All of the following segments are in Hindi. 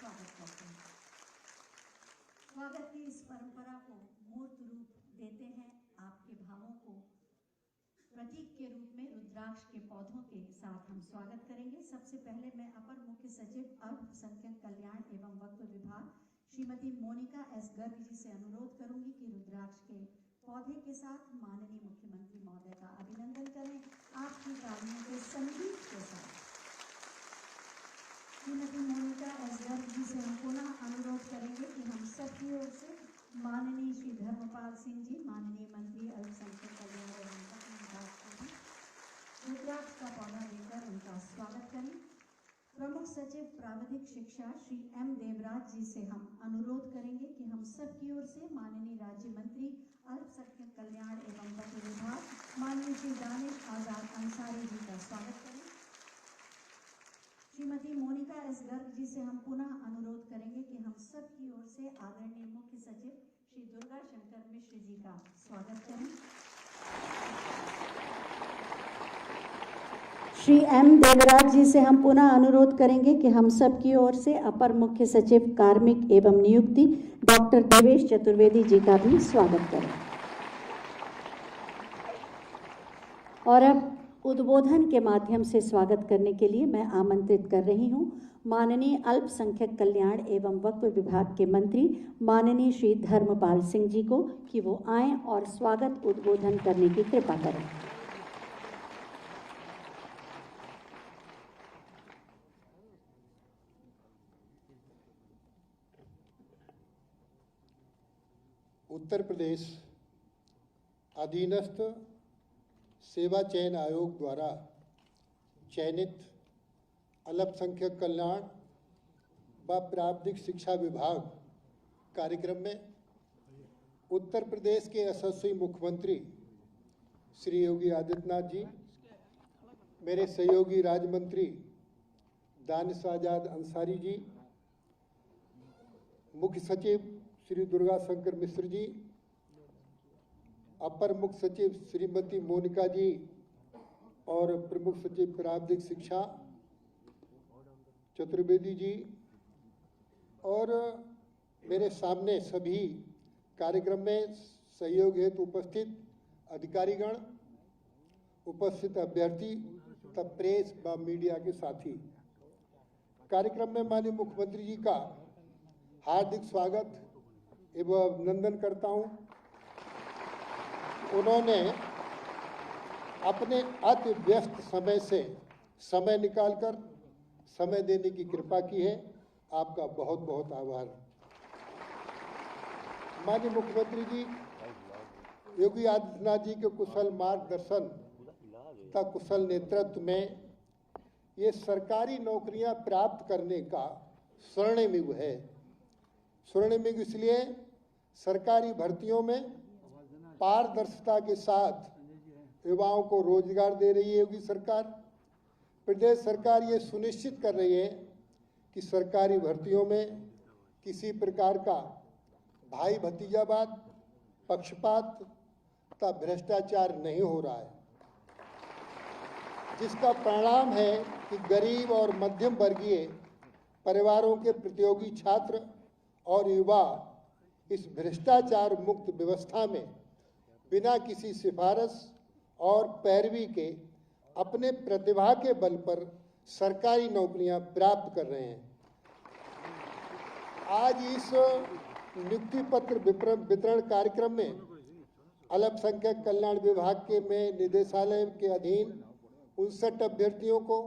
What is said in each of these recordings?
स्वागत करते हैं। स्वागत की इस परंपरा को मूर्त रूप देते हैं आपके भावों को प्रतीक के रूप में रुद्राक्ष के पौधों के साथ हम स्वागत करेंगे। सबसे पहले मैं अपर मुख्य सचिव अल्पसंख्यक कल्याण एवं वक्फ विभाग श्रीमती मोनिका एस गर्ग जी से अनुरोध करूंगी कि रुद्राक्ष के पौधे के साथ माननीय मुख्यमंत्री महोदय का अभिनंदन करें आपकी तालियों के संगीत के साथ। श्रीमती मोनिका एस गर्ग जी से हम पुनः अनुरोध करेंगे कि हम सबकी ओर से माननीय श्री धर्मपाल सिंह जी, माननीय मंत्री अल्पसंख्यक कल्याण एवं वक्फ विभाग को भी रुद्राक्ष का पौधा देकर उनका स्वागत करें। प्रमुख सचिव प्राविधिक शिक्षा श्री एम देवराज जी से हम अनुरोध करेंगे कि हम सबकी ओर से माननीय राज्य मंत्री अल्पसंख्यक कल्याण एवं वक्फ विभाग माननीय श्री दानिश आजाद अंसारी जी का स्वागत करें। श्रीमती मोनिका एस गर्ग जी से हम पुनः अनुरोध करेंगे कि हम सब की ओर से आदरणीय मुख्य सचिव श्री दुर्गा शंकर मिश्र जी का स्वागत करें। श्री एम देवराज जी से हम पुनः अनुरोध करेंगे कि हम सब की ओर से अपर मुख्य सचिव कार्मिक एवं नियुक्ति डॉक्टर देवेश चतुर्वेदी जी का भी स्वागत करें। और अब उद्बोधन के माध्यम से स्वागत करने के लिए मैं आमंत्रित कर रही हूं माननीय अल्पसंख्यक कल्याण एवं वक्फ विभाग के मंत्री माननीय श्री धर्मपाल सिंह जी को कि वो आएं और स्वागत उद्बोधन करने की कृपा करें। उत्तर प्रदेश अधीनस्थ सेवा चयन आयोग द्वारा चयनित अल्पसंख्यक कल्याण व प्राविधिक शिक्षा विभाग कार्यक्रम में उत्तर प्रदेश के यशस्वी मुख्यमंत्री श्री योगी आदित्यनाथ जी, मेरे सहयोगी राज्य मंत्री दानिश आजाद अंसारी जी, मुख्य सचिव श्री दुर्गा शंकर मिश्र जी, अपर मुख्य सचिव श्रीमती मोनिका जी और प्रमुख सचिव प्राविधिक शिक्षा चतुर्वेदी जी और मेरे सामने सभी कार्यक्रम में सहयोग हेतु उपस्थित अधिकारीगण, उपस्थित अभ्यर्थी तथा प्रेस व मीडिया के साथी, कार्यक्रम में माननीय मुख्यमंत्री जी का हार्दिक स्वागत एवं अभिनंदन करता हूं। उन्होंने अपने अति व्यस्त समय से समय निकालकर समय देने की कृपा की है, आपका बहुत बहुत आभार। माननीय मुख्यमंत्री जी योगी आदित्यनाथ जी के कुशल मार्गदर्शन तथा कुशल नेतृत्व में ये सरकारी नौकरियां प्राप्त करने का स्वर्णिम युग है। स्वर्णिम युग इसलिए सरकारी भर्तियों में पारदर्शिता के साथ युवाओं को रोजगार दे रही है योगी सरकार। प्रदेश सरकार ये सुनिश्चित कर रही है कि सरकारी भर्तियों में किसी प्रकार का भाई भतीजावाद, पक्षपात तथा भ्रष्टाचार नहीं हो रहा है, जिसका परिणाम है कि गरीब और मध्यम वर्गीय परिवारों के प्रतियोगी छात्र और युवा इस भ्रष्टाचार मुक्त व्यवस्था में बिना किसी सिफारिश और पैरवी के अपने प्रतिभा के बल पर सरकारी नौकरियां प्राप्त कर रहे हैं। आज इस नियुक्ति पत्र वितरण कार्यक्रम में अल्पसंख्यक कल्याण विभाग के में निदेशालय के अधीन 59 अभ्यर्थियों को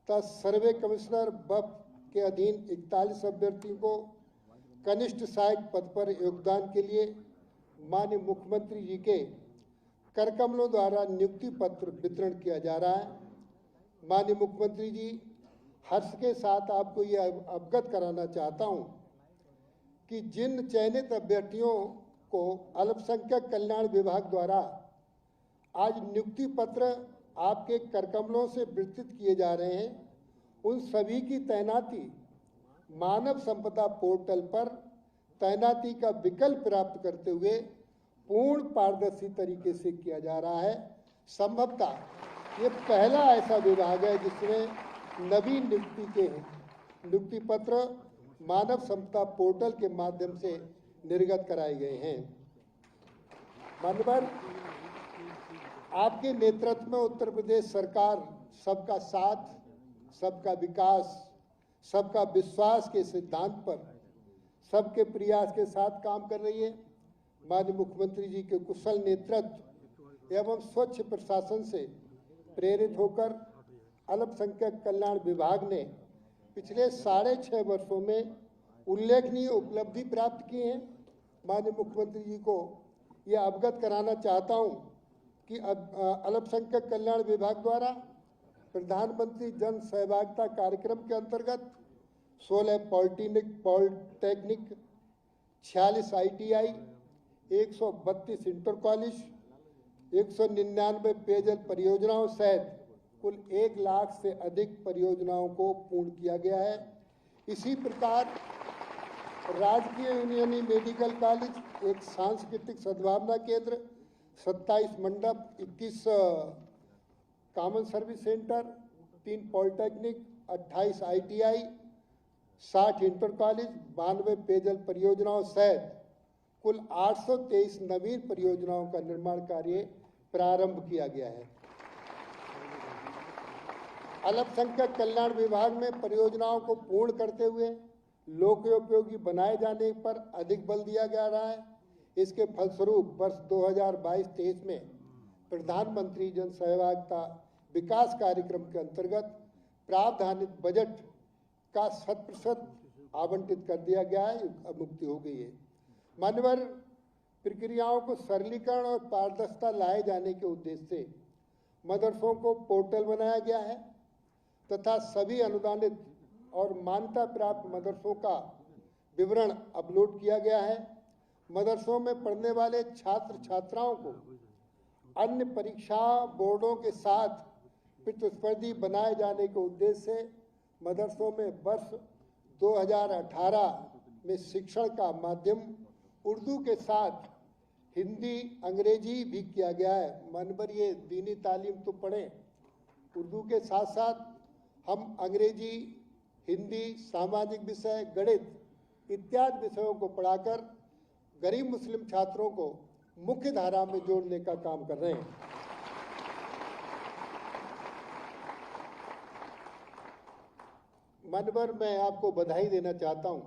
तथा सर्वे कमिश्नर वक्फ के अधीन 41 अभ्यर्थियों को कनिष्ठ सहायक पद पर योगदान के लिए माननीय मुख्यमंत्री जी के करकमलों द्वारा नियुक्ति पत्र वितरण किया जा रहा है। माननीय मुख्यमंत्री जी, हर्ष के साथ आपको ये अवगत कराना चाहता हूं कि जिन चयनित अभ्यर्थियों को अल्पसंख्यक कल्याण विभाग द्वारा आज नियुक्ति पत्र आपके करकमलों से वितरित किए जा रहे हैं, उन सभी की तैनाती मानव संपदा पोर्टल पर तैनाती का विकल्प प्राप्त करते हुए पूर्ण पारदर्शी तरीके से किया जा रहा है। संभवतः ये पहला ऐसा विभाग है जिसमें नवीन नियुक्ति पत्र मानव संपदा पोर्टल के माध्यम से निर्गत कराए गए हैं। माननीय, आपके नेतृत्व में उत्तर प्रदेश सरकार सबका साथ, सबका विकास, सबका विश्वास के सिद्धांत पर सबके प्रयास के साथ काम कर रही है। माननीय मुख्यमंत्री जी के कुशल नेतृत्व एवं स्वच्छ प्रशासन से प्रेरित होकर अल्पसंख्यक कल्याण विभाग ने पिछले 6.5 वर्षों में उल्लेखनीय उपलब्धि प्राप्त की है। माननीय मुख्यमंत्री जी को यह अवगत कराना चाहता हूं कि अल्पसंख्यक कल्याण विभाग द्वारा प्रधानमंत्री जन सहभागिता कार्यक्रम के अंतर्गत 16 पॉलिटेक्निक, 46 ITI, 132 इंटर कॉलेज, 199 पेयजल परियोजनाओं सहित कुल 1 लाख से अधिक परियोजनाओं को पूर्ण किया गया है। इसी प्रकार राजकीय यूनानी मेडिकल कॉलेज, एक सांस्कृतिक सद्भावना केंद्र, 27 मंडप, 21 common service centre, 3 polytechnic, 28 ITI, 60 inter college, 92 पेयजल परियोजनाओं सहित कुल 823 नवीन परियोजनाओं का निर्माण कार्य प्रारंभ किया गया है। अल्पसंख्यक कल्याण विभाग में परियोजनाओं को पूर्ण करते हुए लोकोपयोगी बनाए जाने पर अधिक बल दिया जा रहा है। इसके फलस्वरूप वर्ष 2022-23 में प्रधानमंत्री जन सहभागिता विकास कार्यक्रम के अंतर्गत प्रावधानित बजट का 100% आवंटित कर दिया गया है, मुक्ति हो गई है। माननीय, प्रक्रियाओं को सरलीकरण और पारदर्शिता लाए जाने के उद्देश्य से मदरसों को पोर्टल बनाया गया है तथा सभी अनुदानित और मान्यता प्राप्त मदरसों का विवरण अपलोड किया गया है। मदरसों में पढ़ने वाले छात्र छात्राओं को अन्य परीक्षा बोर्डों के साथ प्रतिस्पर्धी बनाए जाने के उद्देश्य से मदरसों में वर्ष 2018 में शिक्षण का माध्यम उर्दू के साथ हिंदी, अंग्रेजी भी किया गया है। मनबर ये दीनी तालीम तो पढ़ें, उर्दू के साथ साथ हम अंग्रेजी, हिंदी, सामाजिक विषय, गणित इत्यादि विषयों को पढ़ाकर गरीब मुस्लिम छात्रों को मुख्य धारा में जोड़ने का काम कर रहे हैं। मनवर, मैं आपको बधाई देना चाहता हूं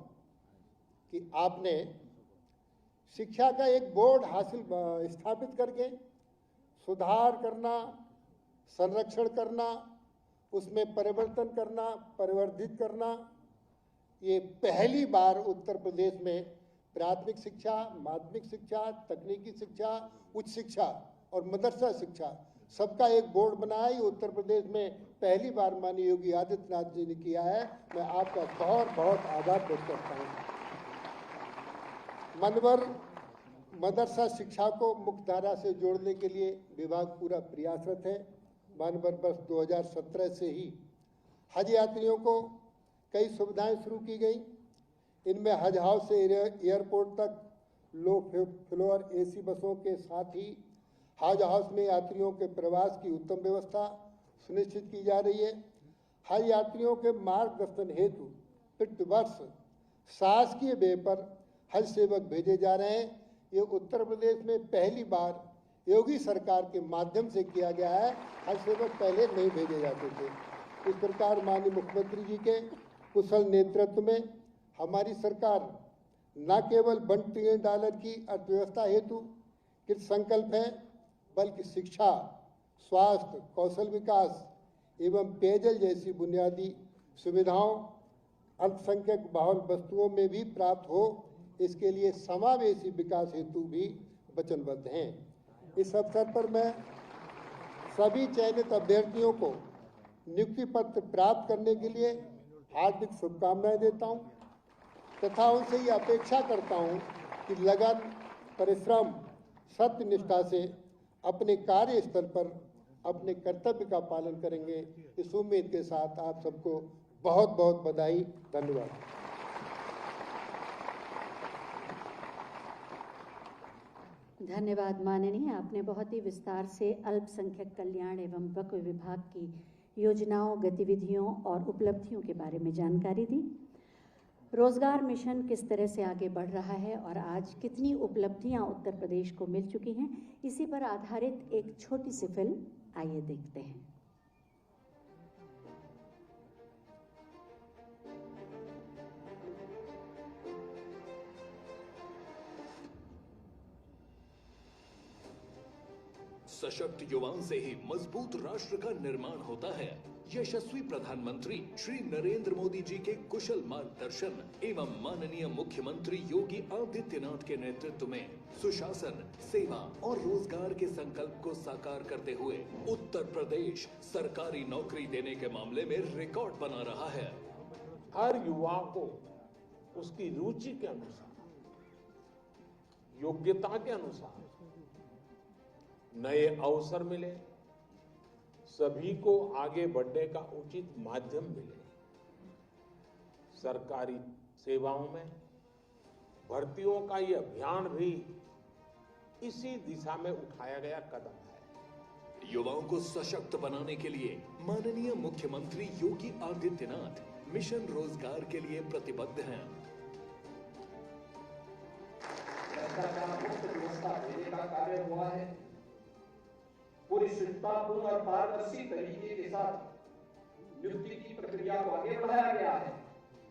कि आपने शिक्षा का एक बोर्ड स्थापित करके सुधार करना, संरक्षण करना, उसमें परिवर्तन करना, परिवर्धित करना, ये पहली बार उत्तर प्रदेश में प्राथमिक शिक्षा, माध्यमिक शिक्षा, तकनीकी शिक्षा, उच्च शिक्षा और मदरसा शिक्षा सबका एक बोर्ड बनाया। ये उत्तर प्रदेश में पहली बार माननीय योगी आदित्यनाथ जी ने किया है। मैं आपका बहुत बहुत आभार व्यक्त करता हूँ। मनवर, मदरसा शिक्षा को मुख्य धारा से जोड़ने के लिए विभाग पूरा प्रयासरत है। मानवर, वर्ष 2017 से ही हज यात्रियों को कई सुविधाएं शुरू की गई। इनमें हज हाउस से एयरपोर्ट तक लो फ्लोर AC बसों के साथ ही हज हाउस में यात्रियों के प्रवास की उत्तम व्यवस्था सुनिश्चित की जा रही है। हज यात्रियों के मार्गदर्शन हेतु प्रतिवर्ष शासकीय व्यय पर हज सेवक भेजे जा रहे हैं। ये उत्तर प्रदेश में पहली बार योगी सरकार के माध्यम से किया गया है। हज सेवक पहले नहीं भेजे जाते थे। इस प्रकार माननीय मुख्यमंत्री जी के कुशल नेतृत्व में हमारी सरकार न केवल $1 ट्रिलियन की अर्थव्यवस्था हेतु कृत संकल्प है, बल्कि शिक्षा, स्वास्थ्य, कौशल विकास एवं पेयजल जैसी बुनियादी सुविधाओं अल्पसंख्यक बहुल वस्तुओं में भी प्राप्त हो, इसके लिए समावेशी विकास हेतु भी वचनबद्ध हैं। इस अवसर पर मैं सभी चयनित अभ्यर्थियों को नियुक्ति पत्र प्राप्त करने के लिए हार्दिक शुभकामनाएं देता हूं तथा उनसे ये अपेक्षा करता हूं कि लगन, परिश्रम, सत्यनिष्ठा से अपने कार्यस्थल पर अपने कर्तव्य का पालन करेंगे। इस उम्मीद के साथ आप सबको बहुत बहुत बधाई। धन्यवाद। धन्यवाद माननीय, आपने बहुत ही विस्तार से अल्पसंख्यक कल्याण एवं वक्फ विभाग की योजनाओं, गतिविधियों और उपलब्धियों के बारे में जानकारी दी। रोजगार मिशन किस तरह से आगे बढ़ रहा है और आज कितनी उपलब्धियां उत्तर प्रदेश को मिल चुकी हैं, इसी पर आधारित एक छोटी सी फिल्म आइए देखते हैं। सशक्त युवाओं से ही मजबूत राष्ट्र का निर्माण होता है। यशस्वी प्रधानमंत्री श्री नरेंद्र मोदी जी के कुशल मार्गदर्शन एवं माननीय मुख्यमंत्री योगी आदित्यनाथ के नेतृत्व में सुशासन, सेवा और रोजगार के संकल्प को साकार करते हुए उत्तर प्रदेश सरकारी नौकरी देने के मामले में रिकॉर्ड बना रहा है। हर युवा को उसकी रुचि के अनुसार, योग्यता के अनुसार नए अवसर मिले, सभी को आगे बढ़ने का उचित माध्यम मिले। सरकारी सेवाओं में भर्तियों का ये अभियान भी इसी दिशा में उठाया गया कदम है। युवाओं को सशक्त बनाने के लिए माननीय मुख्यमंत्री योगी आदित्यनाथ मिशन रोजगार के लिए प्रतिबद्ध हैं। व्यवस्था देने का कार्य हुआ है। पूरी शुद्धतापूर्ण और पारदर्शी तरीके के साथ नियुक्ति की प्रक्रिया को आगे बढ़ाया गया है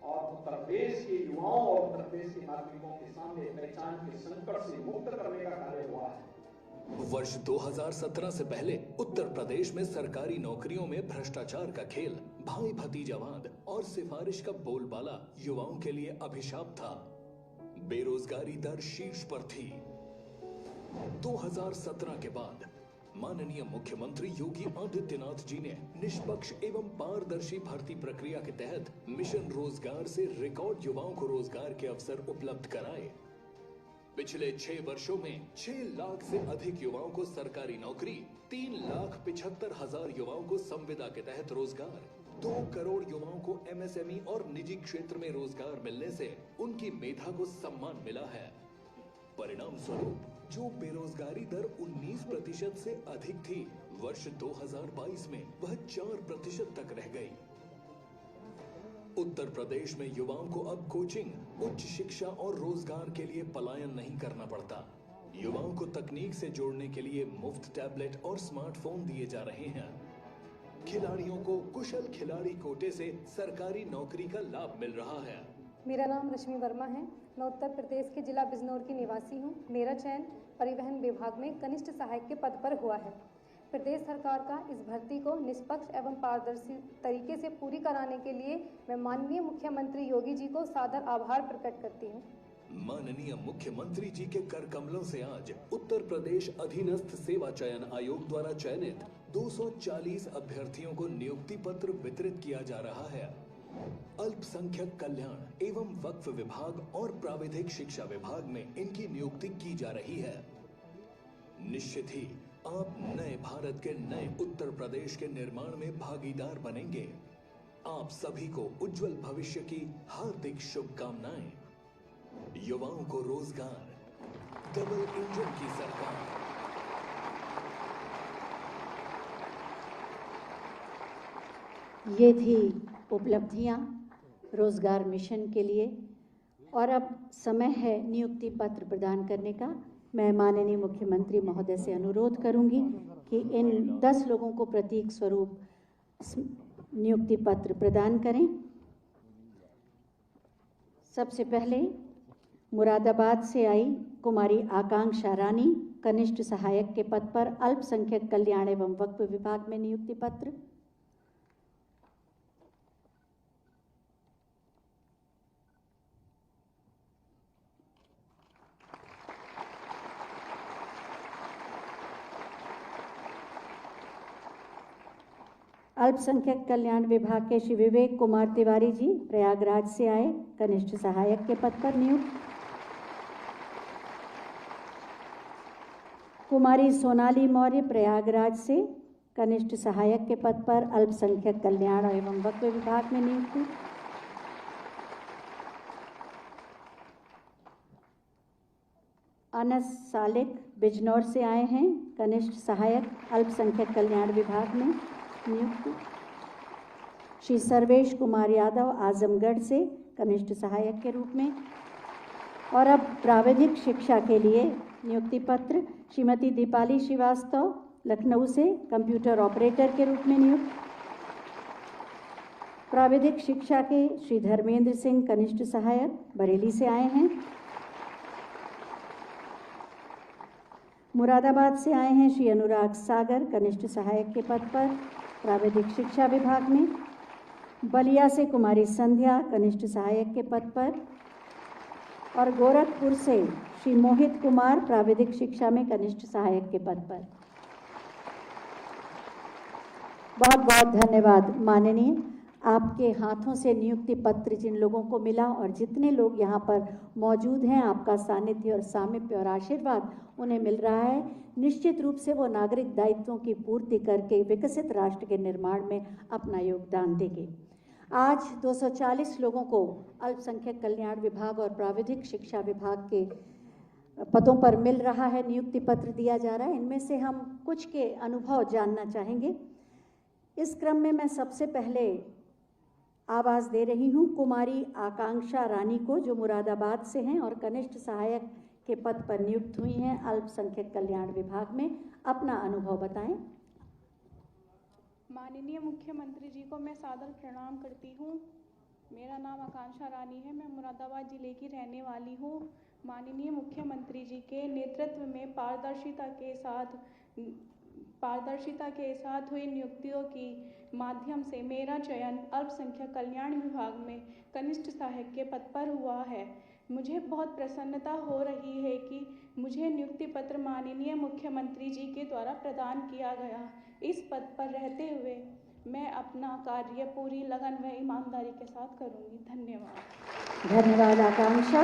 और उत्तर प्रदेश के युवाओं और उत्तर प्रदेश के नागरिकों के सामने पहचान के संकट से मुक्त करने का कार्य हुआ है। वर्ष 2017 से पहले उत्तर प्रदेश में सरकारी नौकरियों में भ्रष्टाचार का खेल, भाई भतीजावाद और सिफारिश का बोलबाला युवाओं के लिए अभिशाप था। बेरोजगारी दर शीर्ष पर थी। 2017 के बाद माननीय मुख्यमंत्री योगी आदित्यनाथ जी ने निष्पक्ष एवं पारदर्शी भर्ती प्रक्रिया के तहत मिशन रोजगार से रिकॉर्ड युवाओं को रोजगार के अवसर उपलब्ध कराए। पिछले 6 वर्षों में 6 लाख से अधिक युवाओं को सरकारी नौकरी, 3,75,000 युवाओं को संविदा के तहत रोजगार, 2 करोड़ युवाओं को MSME और निजी क्षेत्र में रोजगार मिलने से उनकी मेधा को सम्मान मिला है। परिणाम स्वरूप जो बेरोजगारी दर 19% से अधिक थी, वर्ष 2022 में वह 4% तक रह गई। उत्तर प्रदेश में युवाओं को अब कोचिंग, उच्च शिक्षा और रोजगार के लिए पलायन नहीं करना पड़ता। युवाओं को तकनीक से जोड़ने के लिए मुफ्त टैबलेट और स्मार्टफोन दिए जा रहे हैं। खिलाड़ियों को कुशल खिलाड़ी कोटे से सरकारी नौकरी का लाभ मिल रहा है। मेरा नाम रश्मि वर्मा है। मैं उत्तर प्रदेश के जिला बिजनौर की निवासी हूँ। मेरा चयन परिवहन विभाग में कनिष्ठ सहायक के पद पर हुआ है। प्रदेश सरकार का इस भर्ती को निष्पक्ष एवं पारदर्शी तरीके से पूरी कराने के लिए मैं माननीय मुख्यमंत्री योगी जी को सादर आभार प्रकट करती हूँ। माननीय मुख्यमंत्री जी के कर कमलों से आज उत्तर प्रदेश अधीनस्थ सेवा चयन आयोग द्वारा चयनित 240 अभ्यर्थियों को नियुक्ति पत्र वितरित किया जा रहा है। अल्पसंख्यक कल्याण एवं वक्फ विभाग और प्राविधिक शिक्षा विभाग में इनकी नियुक्ति की जा रही है। निश्चित ही आप नए भारत के नए उत्तर प्रदेश के निर्माण में भागीदार बनेंगे। आप सभी को उज्जवल भविष्य की हार्दिक शुभकामनाएं। युवाओं को रोजगार, डबल इंजन की सरकार। ये थी उपलब्धियां रोजगार मिशन के लिए और अब समय है नियुक्ति पत्र प्रदान करने का। मैं माननीय मुख्यमंत्री महोदय से अनुरोध करूंगी कि इन 10 लोगों को प्रतीक स्वरूप नियुक्ति पत्र प्रदान करें। सबसे पहले मुरादाबाद से आई कुमारी आकांक्षा रानी, कनिष्ठ सहायक के पद पर अल्पसंख्यक कल्याण एवं वक्फ विभाग में नियुक्ति पत्र। अल्पसंख्यक कल्याण विभाग के श्री विवेक कुमार तिवारी जी प्रयागराज से आए, कनिष्ठ सहायक के पद पर नियुक्त। कुमारी सोनाली मौर्य प्रयागराज से कनिष्ठ सहायक के पद पर अल्पसंख्यक कल्याण एवं वक्फ विभाग में नियुक्ति। अनस सालिक बिजनौर से आए हैं, कनिष्ठ सहायक अल्पसंख्यक कल्याण विभाग में नियुक्ति। श्री सर्वेश कुमार यादव आजमगढ़ से कनिष्ठ सहायक के रूप में। और अब प्राविधिक शिक्षा के लिए नियुक्ति पत्र श्रीमती दीपाली श्रीवास्तव लखनऊ से कंप्यूटर ऑपरेटर के रूप में नियुक्त। प्राविधिक शिक्षा के श्री धर्मेंद्र सिंह कनिष्ठ सहायक बरेली से आए हैं। मुरादाबाद से आए हैं श्री अनुराग सागर कनिष्ठ सहायक के पद पर प्राविधिक शिक्षा विभाग में। बलिया से कुमारी संध्या कनिष्ठ सहायक के पद पर और गोरखपुर से श्री मोहित कुमार प्राविधिक शिक्षा में कनिष्ठ सहायक के पद पर। बहुत बहुत धन्यवाद माननीय। आपके हाथों से नियुक्ति पत्र जिन लोगों को मिला और जितने लोग यहाँ पर मौजूद हैं, आपका सानिध्य और सामीप्य और आशीर्वाद उन्हें मिल रहा है। निश्चित रूप से वो नागरिक दायित्वों की पूर्ति करके विकसित राष्ट्र के निर्माण में अपना योगदान देंगे। आज 240 लोगों को अल्पसंख्यक कल्याण विभाग और प्राविधिक शिक्षा विभाग के पदों पर मिल रहा है, नियुक्ति पत्र दिया जा रहा है। इनमें से हम कुछ के अनुभव जानना चाहेंगे। इस क्रम में मैं सबसे पहले आवाज़ दे रही हूँ कुमारी आकांक्षा रानी को, जो मुरादाबाद से हैं और कनिष्ठ सहायक के पद पर नियुक्त हुई हैं अल्पसंख्यक कल्याण विभाग में। अपना अनुभव बताएं। माननीय मुख्यमंत्री जी को मैं सादर प्रणाम करती हूँ। मेरा नाम आकांक्षा रानी है, मैं मुरादाबाद जिले की रहने वाली हूँ। माननीय मुख्यमंत्री जी के नेतृत्व में पारदर्शिता के साथ हुई नियुक्तियों की माध्यम से मेरा चयन अल्पसंख्यक कल्याण विभाग में कनिष्ठ सहायक के पद पर हुआ है। मुझे बहुत प्रसन्नता हो रही है कि मुझे नियुक्ति पत्र माननीय मुख्यमंत्री जी के द्वारा प्रदान किया गया। इस पद पर रहते हुए मैं अपना कार्य पूरी लगन व ईमानदारी के साथ करूंगी। धन्यवाद। धन्यवाद आकांक्षा।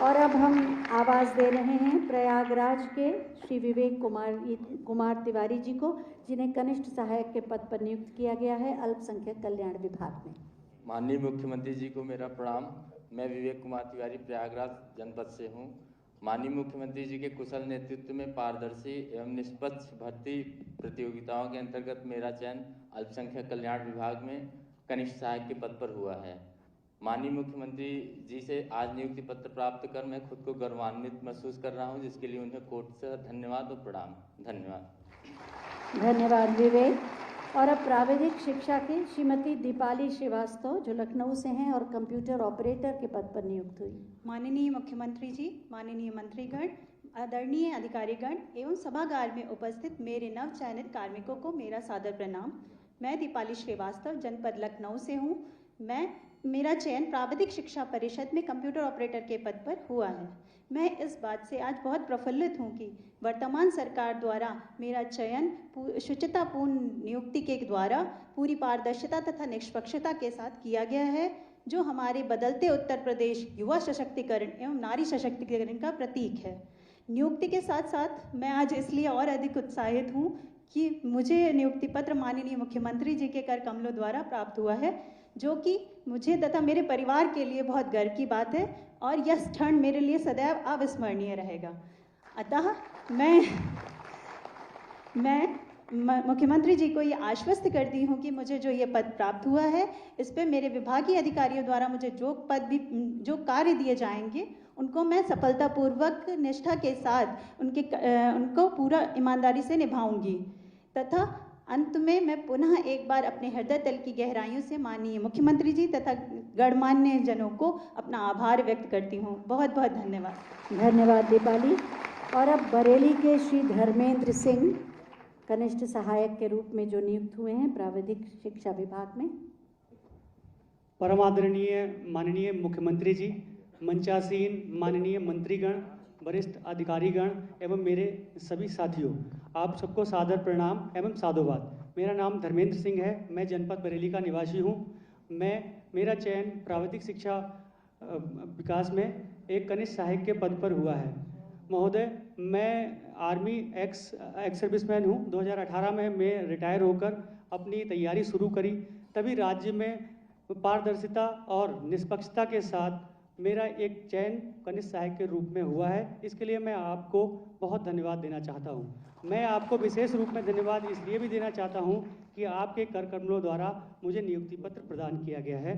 और अब हम आवाज़ दे रहे हैं प्रयागराज के श्री विवेक कुमार तिवारी जी को, जिन्हें कनिष्ठ सहायक के पद पर नियुक्त किया गया है अल्पसंख्यक कल्याण विभाग में। माननीय मुख्यमंत्री जी को मेरा प्रणाम। मैं विवेक कुमार तिवारी प्रयागराज जनपद से हूँ। माननीय मुख्यमंत्री जी के कुशल नेतृत्व में पारदर्शी एवं निष्पक्ष भर्ती प्रतियोगिताओं के अंतर्गत मेरा चयन अल्पसंख्यक कल्याण विभाग में कनिष्ठ सहायक के पद पर हुआ है। माननीय मुख्यमंत्री जी से आज नियुक्ति पत्र प्राप्त कर मैं खुद को गौरवान्वित महसूस कर रहा हूं, जिसके लिए उन्हें कोटि से धन्यवाद और प्रणाम। धन्यवाद। धन्यवाद विवेक। और अब प्राविधिक शिक्षा की श्रीमती दीपाली श्रीवास्तव, जो लखनऊ से हैं और कंप्यूटर ऑपरेटर के पद पर नियुक्त हुई। माननीय मुख्यमंत्री जी, माननीय मंत्रीगण, आदरणीय अधिकारीगण एवं सभागार में उपस्थित मेरे नव चयनित कार्मिकों को मेरा सादर प्रणाम। मैं दीपाली श्रीवास्तव जनपद लखनऊ से हूँ। मेरा चयन प्राविधिक शिक्षा परिषद में कंप्यूटर ऑपरेटर के पद पर हुआ है। मैं इस बात से आज बहुत प्रफुल्लित हूँ कि वर्तमान सरकार द्वारा मेरा चयन शुचितापूर्ण नियुक्ति के द्वारा पूरी पारदर्शिता तथा निष्पक्षता के साथ किया गया है, जो हमारे बदलते उत्तर प्रदेश युवा सशक्तिकरण एवं नारी सशक्तिकरण का प्रतीक है। नियुक्ति के साथ साथ मैं आज इसलिए और अधिक उत्साहित हूँ कि मुझे नियुक्ति पत्र माननीय मुख्यमंत्री जी के कर कमलों द्वारा प्राप्त हुआ है, जो कि मुझे तथा मेरे परिवार के लिए बहुत गर्व की बात है और यह क्षण मेरे लिए सदैव अविस्मरणीय रहेगा। अतः मैं मुख्यमंत्री जी को ये आश्वस्त करती हूँ कि मुझे जो ये पद प्राप्त हुआ है, इस पे मेरे विभागीय अधिकारियों द्वारा मुझे जो कार्य दिए जाएंगे उनको मैं सफलतापूर्वक निष्ठा के साथ उनको पूरा ईमानदारी से निभाऊंगी। तथा अंत में मैं पुनः एक बार अपने हृदय तल की गहराइयों से माननीय मुख्यमंत्री जी तथा गणमान्य जनों को अपना आभार व्यक्त करती हूँ। बहुत बहुत धन्यवाद। धन्यवाद दीपाली। और अब बरेली के श्री धर्मेंद्र सिंह कनिष्ठ सहायक के रूप में जो नियुक्त हुए हैं प्राविधिक शिक्षा विभाग में। परम आदरणीय माननीय मुख्यमंत्री जी, मंचासीन माननीय मंत्रीगण, वरिष्ठ अधिकारीगण एवं मेरे सभी साथियों, आप सबको सादर प्रणाम एवं साधुवाद। मेरा नाम धर्मेंद्र सिंह है, मैं जनपद बरेली का निवासी हूँ। मेरा चयन प्राविधिक शिक्षा विकास में एक कनिष्ठ सहायक के पद पर हुआ है। महोदय, मैं आर्मी एक्स सर्विसमैन हूँ। 2018 में मैं रिटायर होकर अपनी तैयारी शुरू करी, तभी राज्य में पारदर्शिता और निष्पक्षता के साथ मेरा एक चयन कनिष्ठ सहायक के रूप में हुआ है। इसके लिए मैं आपको बहुत धन्यवाद देना चाहता हूं। मैं आपको विशेष रूप में धन्यवाद इसलिए भी देना चाहता हूं कि आपके कर कमलों द्वारा मुझे नियुक्ति पत्र प्रदान किया गया है।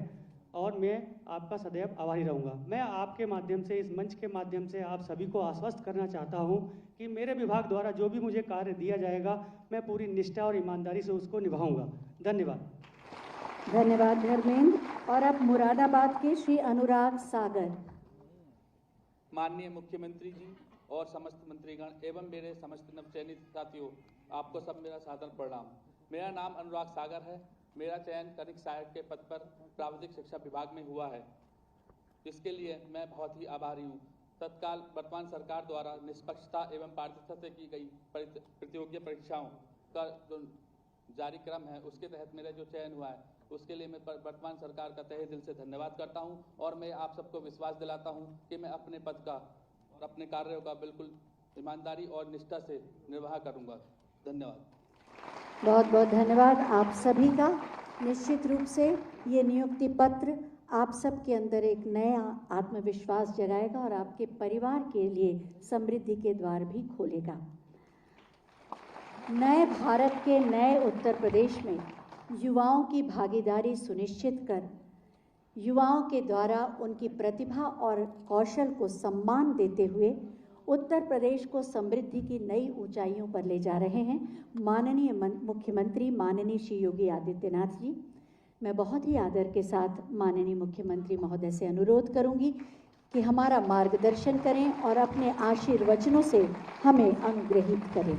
और मैं आपका सदैव आभारी रहूँगा। मैं आपके माध्यम से, इस मंच के माध्यम से आप सभी को आश्वस्त करना चाहता हूँ कि मेरे विभाग द्वारा जो भी मुझे कार्य दिया जाएगा, मैं पूरी निष्ठा और ईमानदारी से उसको निभाऊंगा। धन्यवाद। धन्यवाद धर्मेंद्र। और अब मुरादाबाद के श्री अनुराग सागर। माननीय मुख्यमंत्री जी और समस्त मंत्रीगण एवं मेरे समस्त नवचयनित साथियों, आपको सब मेरा सादर प्रणाम। मेरा नाम अनुराग सागर है। मेरा चयन कनिष्ठ सहायक के पद पर प्राविधिक शिक्षा विभाग में हुआ है, जिसके लिए मैं बहुत ही आभारी हूँ। तत्काल वर्तमान सरकार द्वारा निष्पक्षता एवं पारदर्शिता से की गई प्रतियोगी परीक्षाओं का जो जारी क्रम है, उसके तहत मेरा जो चयन हुआ है, उसके लिए मैं वर्तमान सरकार का तहे दिल से धन्यवाद करता हूं। और मैं आप सबको विश्वास दिलाता हूं कि मैं अपने पद का और अपने कार्यों का बिल्कुल ईमानदारी और निष्ठा से निर्वाह करूंगा। धन्यवाद। बहुत बहुत धन्यवाद आप सभी का। निश्चित रूप से ये नियुक्ति पत्र आप सबके अंदर एक नया आत्मविश्वास जगाएगा और आपके परिवार के लिए समृद्धि के द्वार भी खोलेगा। नए भारत के नए उत्तर प्रदेश में युवाओं की भागीदारी सुनिश्चित कर युवाओं के द्वारा उनकी प्रतिभा और कौशल को सम्मान देते हुए उत्तर प्रदेश को समृद्धि की नई ऊंचाइयों पर ले जा रहे हैं माननीय मुख्यमंत्री माननीय श्री योगी आदित्यनाथ जी। मैं बहुत ही आदर के साथ माननीय मुख्यमंत्री महोदय से अनुरोध करूंगी कि हमारा मार्गदर्शन करें और अपने आशीर्वचनों से हमें अनुग्रहित करें।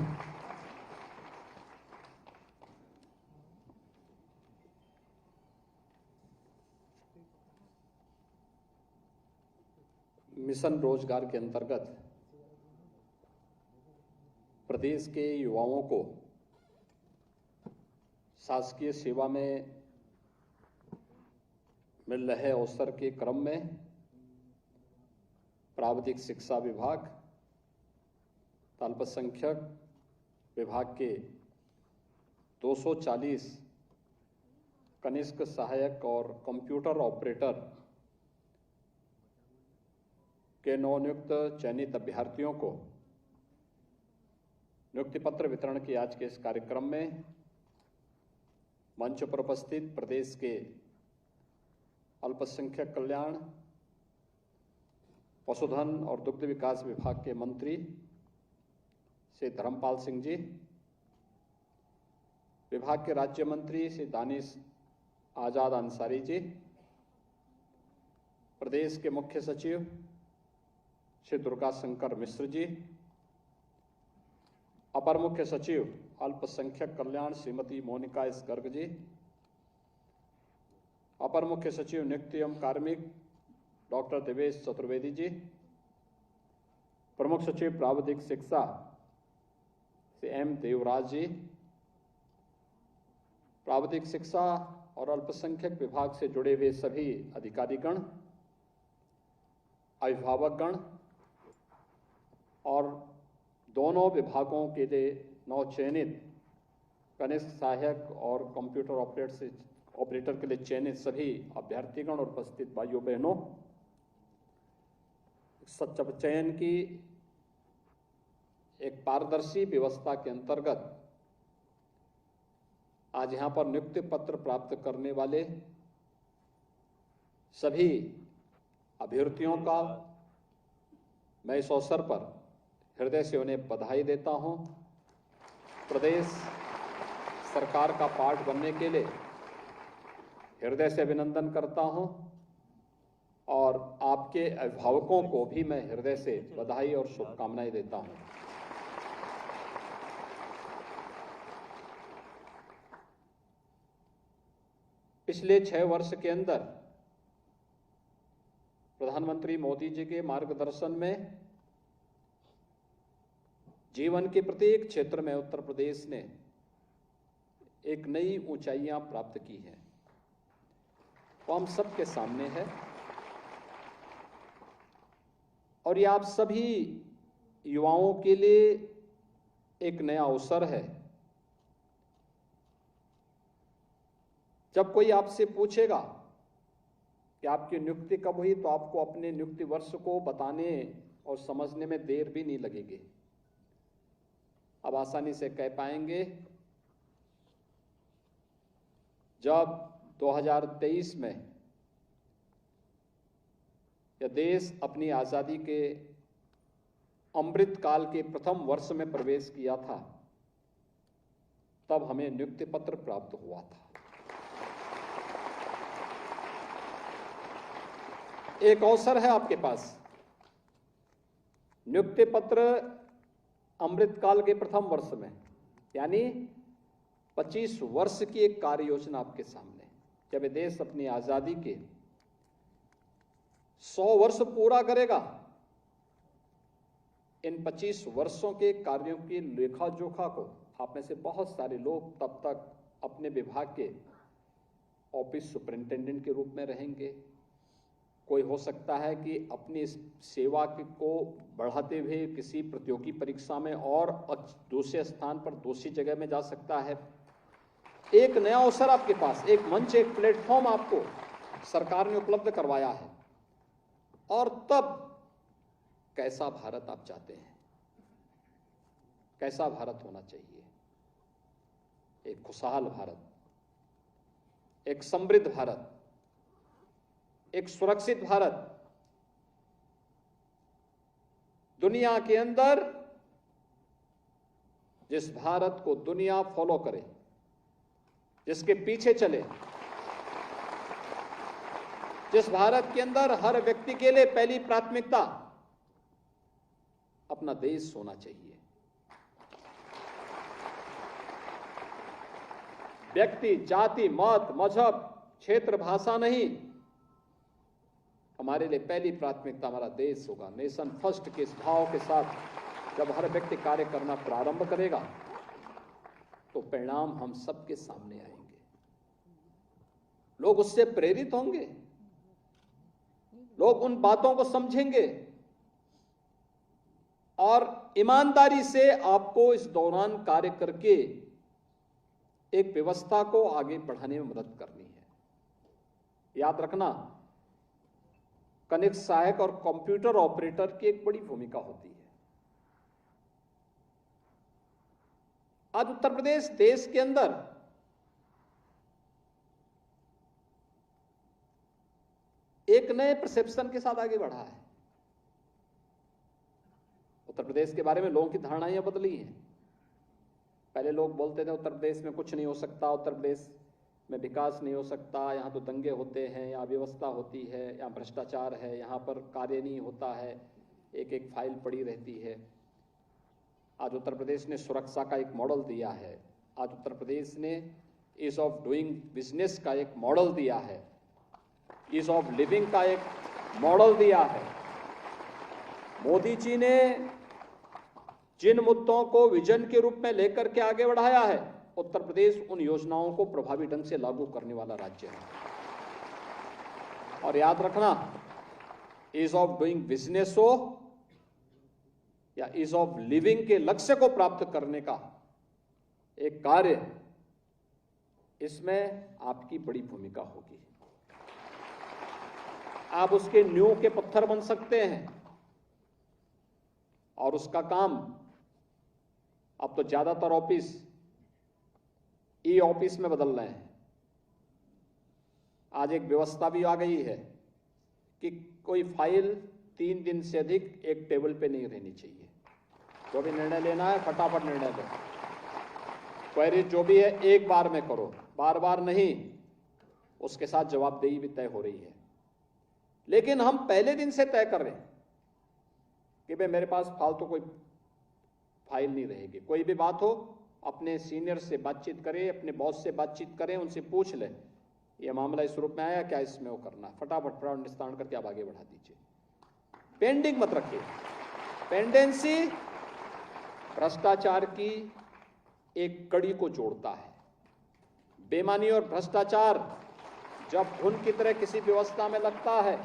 मिशन रोजगार के अंतर्गत प्रदेश के युवाओं को शासकीय सेवा में मिल रहे अवसर के क्रम में प्राविधिक शिक्षा विभाग, अल्पसंख्यक विभाग के 240 कनिष्ठ सहायक और कंप्यूटर ऑपरेटर के नवनियुक्त चयनित अभ्यर्थियों को नियुक्ति पत्र वितरण के आज के इस कार्यक्रम में मंच पर उपस्थित प्रदेश के अल्पसंख्यक कल्याण, पशुधन और दुग्ध विकास विभाग के मंत्री श्री धर्मपाल सिंह जी, विभाग के राज्य मंत्री श्री दानिश आजाद अंसारी जी, प्रदेश के मुख्य सचिव श्री दुर्गा शंकर मिश्र जी, अपर मुख्य सचिव अल्पसंख्यक कल्याण श्रीमती मोनिका एस गर्ग जी, अपर मुख्य सचिव नियुक्ति एवं कार्मिक डॉक्टर देवेश चतुर्वेदी जी, प्रमुख सचिव प्राविधिक शिक्षा श्री एम देवराज जी, प्राविधिक शिक्षा और अल्पसंख्यक विभाग से जुड़े हुए सभी अधिकारीगण, अभिभावकगण और दोनों विभागों के लिए नवचयनित कनिष्ठ सहायक और कंप्यूटर ऑपरेटर के लिए चयनित सभी अभ्यर्थीगण और उपस्थित भाइयों बहनों, चयन की एक पारदर्शी व्यवस्था के अंतर्गत आज यहां पर नियुक्ति पत्र प्राप्त करने वाले सभी अभ्यर्थियों का मैं इस अवसर पर हृदय से उन्हें बधाई देता हूं। प्रदेश सरकार का पार्ट बनने के लिए हृदय से अभिनंदन करता हूं और आपके अभिभावकों को भी मैं हृदय से बधाई और शुभकामनाएं देता हूं। पिछले 6 वर्ष के अंदर प्रधानमंत्री मोदी जी के मार्गदर्शन में जीवन के प्रत्येक क्षेत्र में उत्तर प्रदेश ने एक नई ऊंचाइयां प्राप्त की हैं, वो हम सबके सामने है और ये आप सभी युवाओं के लिए एक नया अवसर है। जब कोई आपसे पूछेगा कि आपकी नियुक्ति कब हुई, तो आपको अपने नियुक्ति वर्ष को बताने और समझने में देर भी नहीं लगेगी। अब आसानी से कह पाएंगे जब 2023 में यह देश अपनी आज़ादी के अमृत काल के प्रथम वर्ष में प्रवेश किया था, तब हमें नियुक्ति पत्र प्राप्त हुआ था। एक अवसर है आपके पास, नियुक्ति पत्र अमृत काल के प्रथम वर्ष में, यानी 25 वर्ष की एक कार्य योजना आपके सामने। जब ये देश अपनी आजादी के 100 वर्ष पूरा करेगा, इन 25 वर्षों के कार्यों की लेखा जोखा को आप में से बहुत सारे लोग तब तक अपने विभाग के ऑफिस सुपरिंटेंडेंट के रूप में रहेंगे। कोई हो सकता है कि अपनी सेवा को बढ़ाते हुए किसी प्रतियोगी परीक्षा में और दूसरे स्थान पर दूसरी जगह में जा सकता है। एक नया अवसर आपके पास, एक मंच, एक प्लेटफॉर्म आपको सरकार ने उपलब्ध करवाया है। और तब कैसा भारत आप चाहते हैं, कैसा भारत होना चाहिए? एक खुशहाल भारत, एक समृद्ध भारत, एक सुरक्षित भारत, दुनिया के अंदर जिस भारत को दुनिया फॉलो करे, जिसके पीछे चले, जिस भारत के अंदर हर व्यक्ति के लिए पहली प्राथमिकता अपना देश होना चाहिए। व्यक्ति, जाति, मत, मजहब, क्षेत्र, भाषा नहीं, हमारे लिए पहली प्राथमिकता हमारा देश होगा। नेशन फर्स्ट के इस भाव के साथ जब हर व्यक्ति कार्य करना प्रारंभ करेगा तो परिणाम हम सबके सामने आएंगे। लोग उससे प्रेरित होंगे, लोग उन बातों को समझेंगे और ईमानदारी से आपको इस दौरान कार्य करके एक व्यवस्था को आगे बढ़ाने में मदद करनी है। याद रखना, कनिष्ठ सहायक और कंप्यूटर ऑपरेटर की एक बड़ी भूमिका होती है। आज उत्तर प्रदेश देश के अंदर एक नए परसेप्शन के साथ आगे बढ़ा है। उत्तर प्रदेश के बारे में लोगों की धारणाएं बदली हैं। पहले लोग बोलते थे उत्तर प्रदेश में कुछ नहीं हो सकता, उत्तर प्रदेश में विकास नहीं हो सकता, यहाँ तो दंगे होते हैं, यहाँ व्यवस्था होती है, यहाँ भ्रष्टाचार है, यहाँ पर कार्य नहीं होता है, एक एक फाइल पड़ी रहती है। आज उत्तर प्रदेश ने सुरक्षा का एक मॉडल दिया है। आज उत्तर प्रदेश ने ईज ऑफ डूइंग बिजनेस का एक मॉडल दिया है, ईज ऑफ लिविंग का एक मॉडल दिया है। मोदी जी ने जिन मुद्दों को विजन के रूप में लेकर के आगे बढ़ाया है, उत्तर प्रदेश उन योजनाओं को प्रभावी ढंग से लागू करने वाला राज्य है। और याद रखना, ईज ऑफ डूइंग बिजनेस हो या ईज ऑफ लिविंग के लक्ष्य को प्राप्त करने का एक कार्य, इसमें आपकी बड़ी भूमिका होगी। आप उसके नींव के पत्थर बन सकते हैं और उसका काम, अब तो ज्यादातर ऑफिस ई ऑफिस में बदल रहे हैं। आज एक व्यवस्था भी आ गई है कि कोई फाइल 3 दिन से अधिक एक टेबल पे नहीं रहनी चाहिए। जो भी निर्णय लेना है फटाफट निर्णय लो, क्वेरी जो भी है एक बार में करो, बार बार नहीं। उसके साथ जवाबदेही भी तय हो रही है। लेकिन हम पहले दिन से तय कर रहे हैं कि भाई मेरे पास फालतू कोई फाइल नहीं रहेगी। कोई भी बात हो अपने सीनियर से बातचीत करें, अपने बॉस से बातचीत करें, उनसे पूछ लें ये मामला इस रूप में आया, क्या इसमें वो करना, फटाफट निस्तारण करके आप आगे बढ़ा दीजिए। पेंडिंग मत रखिए। पेंडेंसी भ्रष्टाचार की एक कड़ी को जोड़ता है। बेईमानी और भ्रष्टाचार जब घुन की तरह किसी व्यवस्था में लगता है,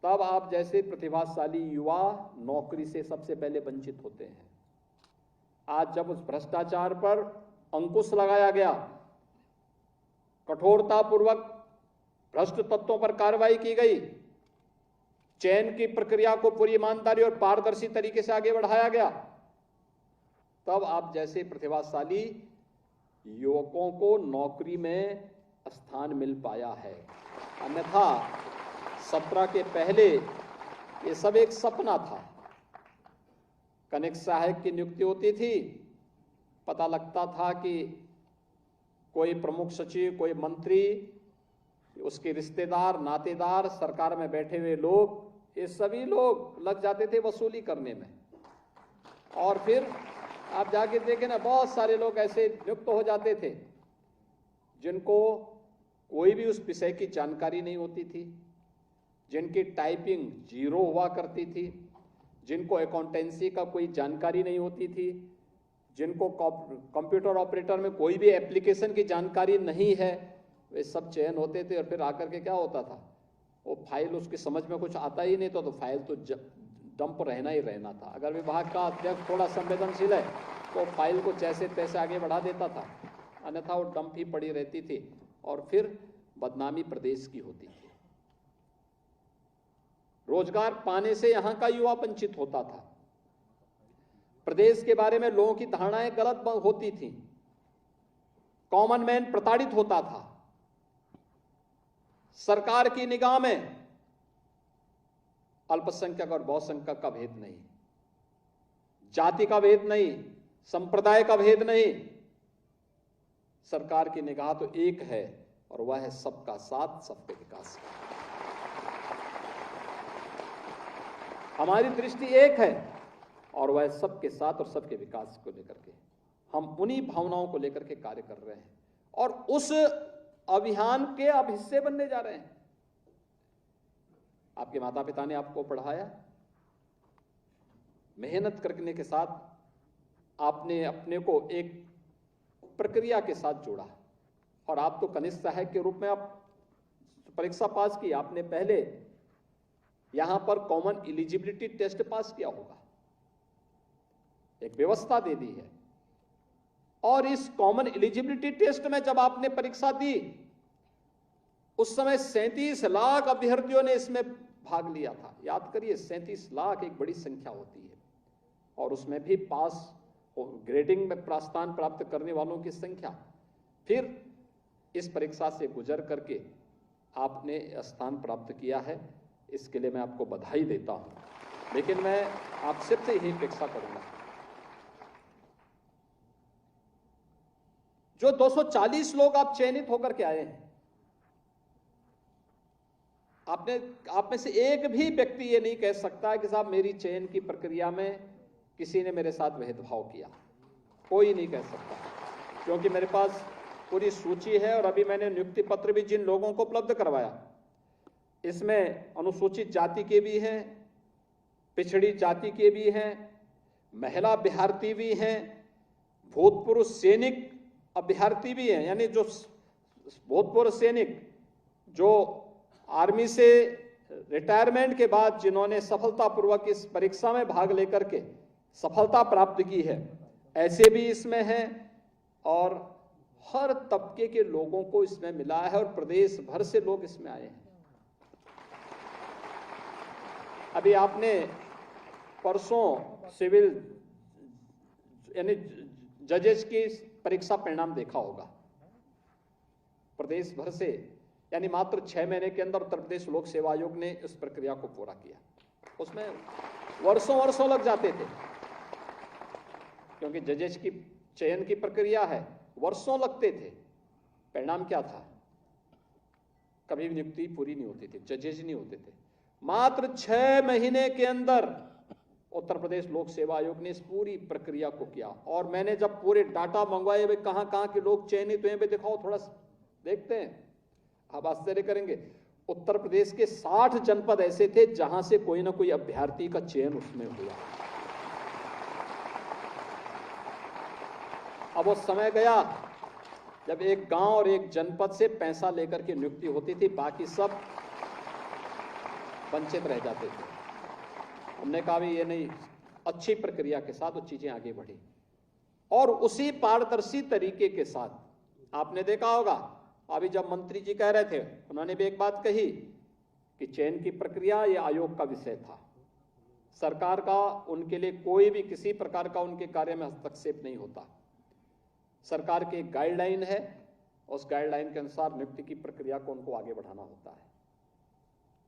तब आप जैसे प्रतिभाशाली युवा नौकरी से सबसे पहले वंचित होते हैं। आज जब उस भ्रष्टाचार पर अंकुश लगाया गया, कठोरतापूर्वक भ्रष्ट तत्वों पर कार्रवाई की गई, चयन की प्रक्रिया को पूरी ईमानदारी और पारदर्शी तरीके से आगे बढ़ाया गया, तब आप जैसे प्रतिभाशाली युवकों को नौकरी में स्थान मिल पाया है। अन्यथा 17 के पहले ये सब एक सपना था। कनिष्ठ सहायक की नियुक्ति होती थी, पता लगता था कि कोई प्रमुख सचिव, कोई मंत्री, उसके रिश्तेदार, नातेदार, सरकार में बैठे हुए लोग, ये सभी लोग लग जाते थे वसूली करने में। और फिर आप जाके देखें ना, बहुत सारे लोग ऐसे नियुक्त हो जाते थे जिनको कोई भी उस विषय की जानकारी नहीं होती थी, जिनकी टाइपिंग 0 हुआ करती थी, जिनको अकाउंटेंसी का कोई जानकारी नहीं होती थी, जिनको कंप्यूटर ऑपरेटर में कोई भी एप्लीकेशन की जानकारी नहीं है, वे सब चयन होते थे। और फिर आकर के क्या होता था, वो फाइल उसकी समझ में कुछ आता ही नहीं तो फाइल तो डंप रहना ही रहना था। अगर विभाग का अध्यक्ष थोड़ा संवेदनशील है तो फाइल को जैसे तैसे आगे बढ़ा देता था, अन्यथा वो डंप ही पड़ी रहती थी और फिर बदनामी प्रदेश की होती थी। रोजगार पाने से यहां का युवा वंचित होता था। प्रदेश के बारे में लोगों की धारणाएं गलत होती थी। कॉमन मैन प्रताड़ित होता था। सरकार की निगाह में अल्पसंख्यक और बहुसंख्यक का भेद नहीं, जाति का भेद नहीं, संप्रदाय का भेद नहीं। सरकार की निगाह तो एक है और वह है सबका साथ, सबके विकास। हमारी दृष्टि एक है और वह सबके साथ और सबके विकास को लेकर के, हम उन्हीं भावनाओं को लेकर के कार्य कर रहे हैं और उस अभियान के अब हिस्से बनने जा रहे हैं। आपके माता पिता ने आपको पढ़ाया, मेहनत करने के साथ आपने अपने को एक प्रक्रिया के साथ जोड़ा और आप तो कनिष्ठ सहायक के रूप में आप परीक्षा पास की। आपने पहले यहां पर कॉमन एलिजिबिलिटी टेस्ट पास किया होगा, एक व्यवस्था दे दी है। और इस कॉमन एलिजिबिलिटी टेस्ट में जब आपने परीक्षा दी, उस समय 37 लाख अभ्यर्थियों ने इसमें भाग लिया था। याद करिए, 37 लाख एक बड़ी संख्या होती है और उसमें भी पास ग्रेडिंग में स्थान प्राप्त करने वालों की संख्या। फिर इस परीक्षा से गुजर करके आपने स्थान प्राप्त किया है, इसके लिए मैं आपको बधाई देता हूं। लेकिन मैं आप सबसे यही अपेक्षा करूंगा, जो 240 लोग आप चयनित होकर के आए हैं, आप में से एक भी व्यक्ति ये नहीं कह सकता कि साहब मेरी चयन की प्रक्रिया में किसी ने मेरे साथ भेदभाव किया। कोई नहीं कह सकता, क्योंकि मेरे पास पूरी सूची है और अभी मैंने नियुक्ति पत्र भी जिन लोगों को उपलब्ध करवाया, इसमें अनुसूचित जाति के भी हैं, पिछड़ी जाति के भी हैं, महिला अभ्यर्थी भी हैं, भूतपूर्व सैनिक अभ्यर्थी भी हैं। यानी जो भूतपूर्व सैनिक जो आर्मी से रिटायरमेंट के बाद जिन्होंने सफलतापूर्वक इस परीक्षा में भाग लेकर के सफलता प्राप्त की है, ऐसे भी इसमें हैं। और हर तबके के लोगों को इसमें मिला है और प्रदेश भर से लोग इसमें आए हैं। अभी आपने परसों सिविल यानी जजेस की परीक्षा परिणाम देखा होगा। प्रदेश भर से, यानी मात्र 6 महीने के अंदर उत्तर प्रदेश लोक सेवा आयोग ने इस प्रक्रिया को पूरा किया। उसमें वर्षों लग जाते थे, क्योंकि जजेस की चयन की प्रक्रिया है, वर्षों लगते थे। परिणाम क्या था? कभी भी नियुक्ति पूरी नहीं होती थी, जजेस नहीं होते थे। मात्र 6 महीने के अंदर उत्तर प्रदेश लोक सेवा आयोग ने इस पूरी प्रक्रिया को किया। और मैंने जब पूरे डाटा मंगवाए, वे कहां के लोग चयनित हुए, वे दिखाओ, थोड़ा देखते हैं, आप आश्चर्य करेंगे। उत्तर प्रदेश के 60 जनपद ऐसे थे जहां से कोई ना कोई अभ्यर्थी का चयन उसमें हुआ। अब वो समय गया जब एक गांव और एक जनपद से पैसा लेकर के नियुक्ति होती थी, बाकी सब वंचित रह जाते थे। हमने कहा भी ये नहीं, अच्छी प्रक्रिया के साथ वो चीजें आगे बढ़ी और उसी पारदर्शी तरीके के साथ आपने देखा होगा। अभी जब मंत्री जी कह रहे थे, उन्होंने भी एक बात कही कि चयन की प्रक्रिया ये आयोग का विषय था, सरकार का उनके लिए कोई भी किसी प्रकार का उनके कार्य में हस्तक्षेप नहीं होता। सरकार की एक गाइडलाइन है, उस गाइडलाइन के अनुसार नियुक्ति की प्रक्रिया को उनको आगे बढ़ाना होता है।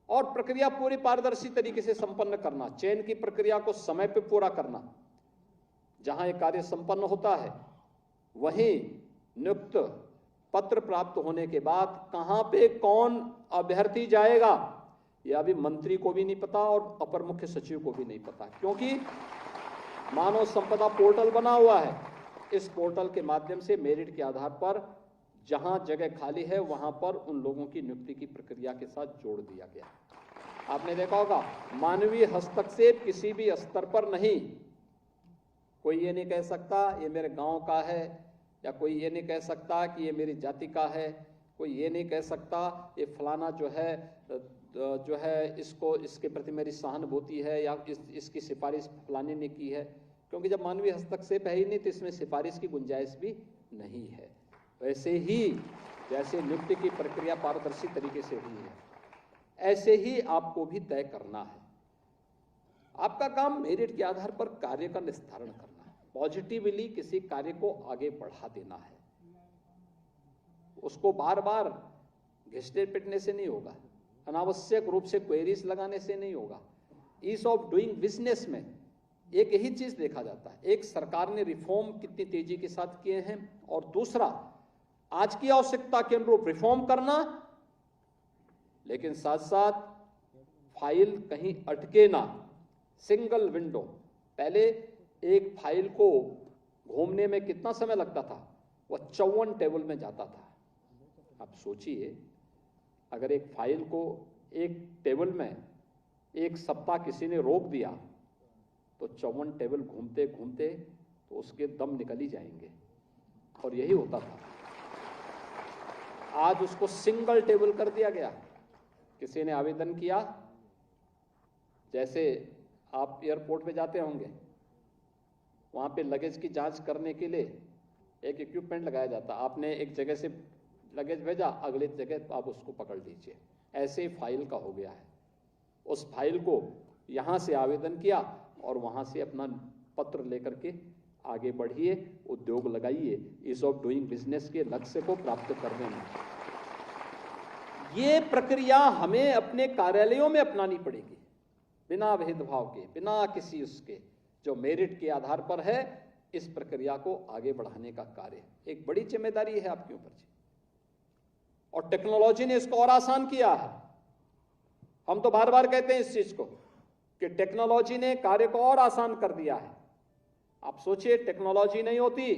और प्रक्रिया पूरी पारदर्शी तरीके से संपन्न करना, चयन की प्रक्रिया को समय पर पूरा करना। जहां यह कार्य संपन्न होता है वहीं नियुक्त पत्र प्राप्त होने के बाद कहां पे कौन अभ्यर्थी जाएगा यह अभी मंत्री को भी नहीं पता और अपर मुख्य सचिव को भी नहीं पता, क्योंकि मानव संपदा पोर्टल बना हुआ है। इस पोर्टल के माध्यम से मेरिट के आधार पर जहां जगह खाली है वहां पर उन लोगों की नियुक्ति की प्रक्रिया के साथ जोड़ दिया गया। आपने देखा होगा मानवीय हस्तक्षेप किसी भी स्तर पर नहीं। कोई ये नहीं कह सकता ये मेरे गांव का है, या कोई ये नहीं कह सकता कि ये मेरी जाति का है, कोई ये नहीं कह सकता ये फलाना जो है इसको इसके प्रति मेरी सहानुभूति है या इसकी सिफारिश फलाने ने की है, क्योंकि जब मानवीय हस्तक्षेप है ही नहीं तो इसमें सिफारिश की गुंजाइश भी नहीं है। वैसे ही जैसे नियुक्ति की प्रक्रिया पारदर्शी तरीके से हुई है, ऐसे ही आपको भी तय करना है। आपका काम मेरिट के आधार पर कार्य का निस्तारण करना है, पॉजिटिवली किसी कार्य को आगे बढ़ा देना है। उसको बार बार घिसने पिटने से नहीं होगा, अनावश्यक रूप से क्वेरीज लगाने से नहीं होगा। ईज ऑफ डूइंग बिजनेस में एक यही चीज देखा जाता है, एक सरकार ने रिफॉर्म कितनी तेजी के साथ किए हैं, और दूसरा आज की आवश्यकता के अनुरूप रिफॉर्म करना, लेकिन साथ साथ फाइल कहीं अटके ना। सिंगल विंडो, पहले एक फाइल को घूमने में कितना समय लगता था, वह 54 टेबल में जाता था। आप सोचिए अगर एक फाइल को एक टेबल में एक सप्ताह किसी ने रोक दिया तो 54 टेबल घूमते घूमते तो उसके दम निकल ही जाएंगे, और यही होता था। आज उसको सिंगल टेबल कर दिया गया। किसी ने आवेदन किया, जैसे आप एयरपोर्ट पे जाते होंगे, वहां पे लगेज की जांच करने के लिए एक इक्विपमेंट लगाया जाता। आपने एक जगह से लगेज भेजा, अगले जगह आप उसको पकड़ लीजिए। ऐसे ही फाइल का हो गया है। उस फाइल को यहां से आवेदन किया और वहां से अपना पत्र लेकर के आगे बढ़िए, उद्योग लगाइए, ईज ऑफ डूइंग बिजनेस के लक्ष्य को प्राप्त करने में। ये प्रक्रिया हमें अपने कार्यालयों में अपनानी पड़ेगी, बिना भेदभाव के, बिना किसी उसके, जो मेरिट के आधार पर है। इस प्रक्रिया को आगे बढ़ाने का कार्य एक बड़ी जिम्मेदारी है आपके ऊपर जी, और टेक्नोलॉजी ने इसको और आसान किया है। हम तो बार बार कहते हैं इस चीज को कि टेक्नोलॉजी ने कार्य को और आसान कर दिया है। आप सोचिए टेक्नोलॉजी नहीं होती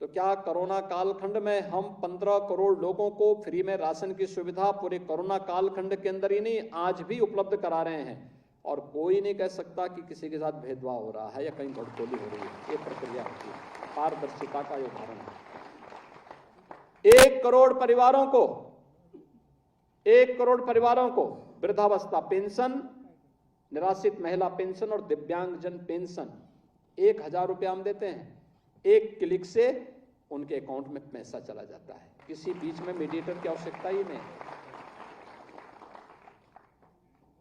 तो क्या कोरोना कालखंड में हम 15 करोड़ लोगों को फ्री में राशन की सुविधा पूरे कोरोना कालखंड के अंदर ही नहीं, आज भी उपलब्ध करा रहे हैं, और कोई नहीं कह सकता कि किसी के साथ भेदभाव हो रहा है या कहीं घटकोली हो रही है। ये प्रक्रिया होती है, पारदर्शिता का उदाहरण है। 1 करोड़ परिवारों को वृद्धावस्था पेंशन, निराश्रित महिला पेंशन और दिव्यांगजन पेंशन 1000 रुपया हम देते हैं। एक क्लिक से उनके अकाउंट में पैसा चला जाता है, किसी बीच में मीडिएटर की आवश्यकता ही नहीं।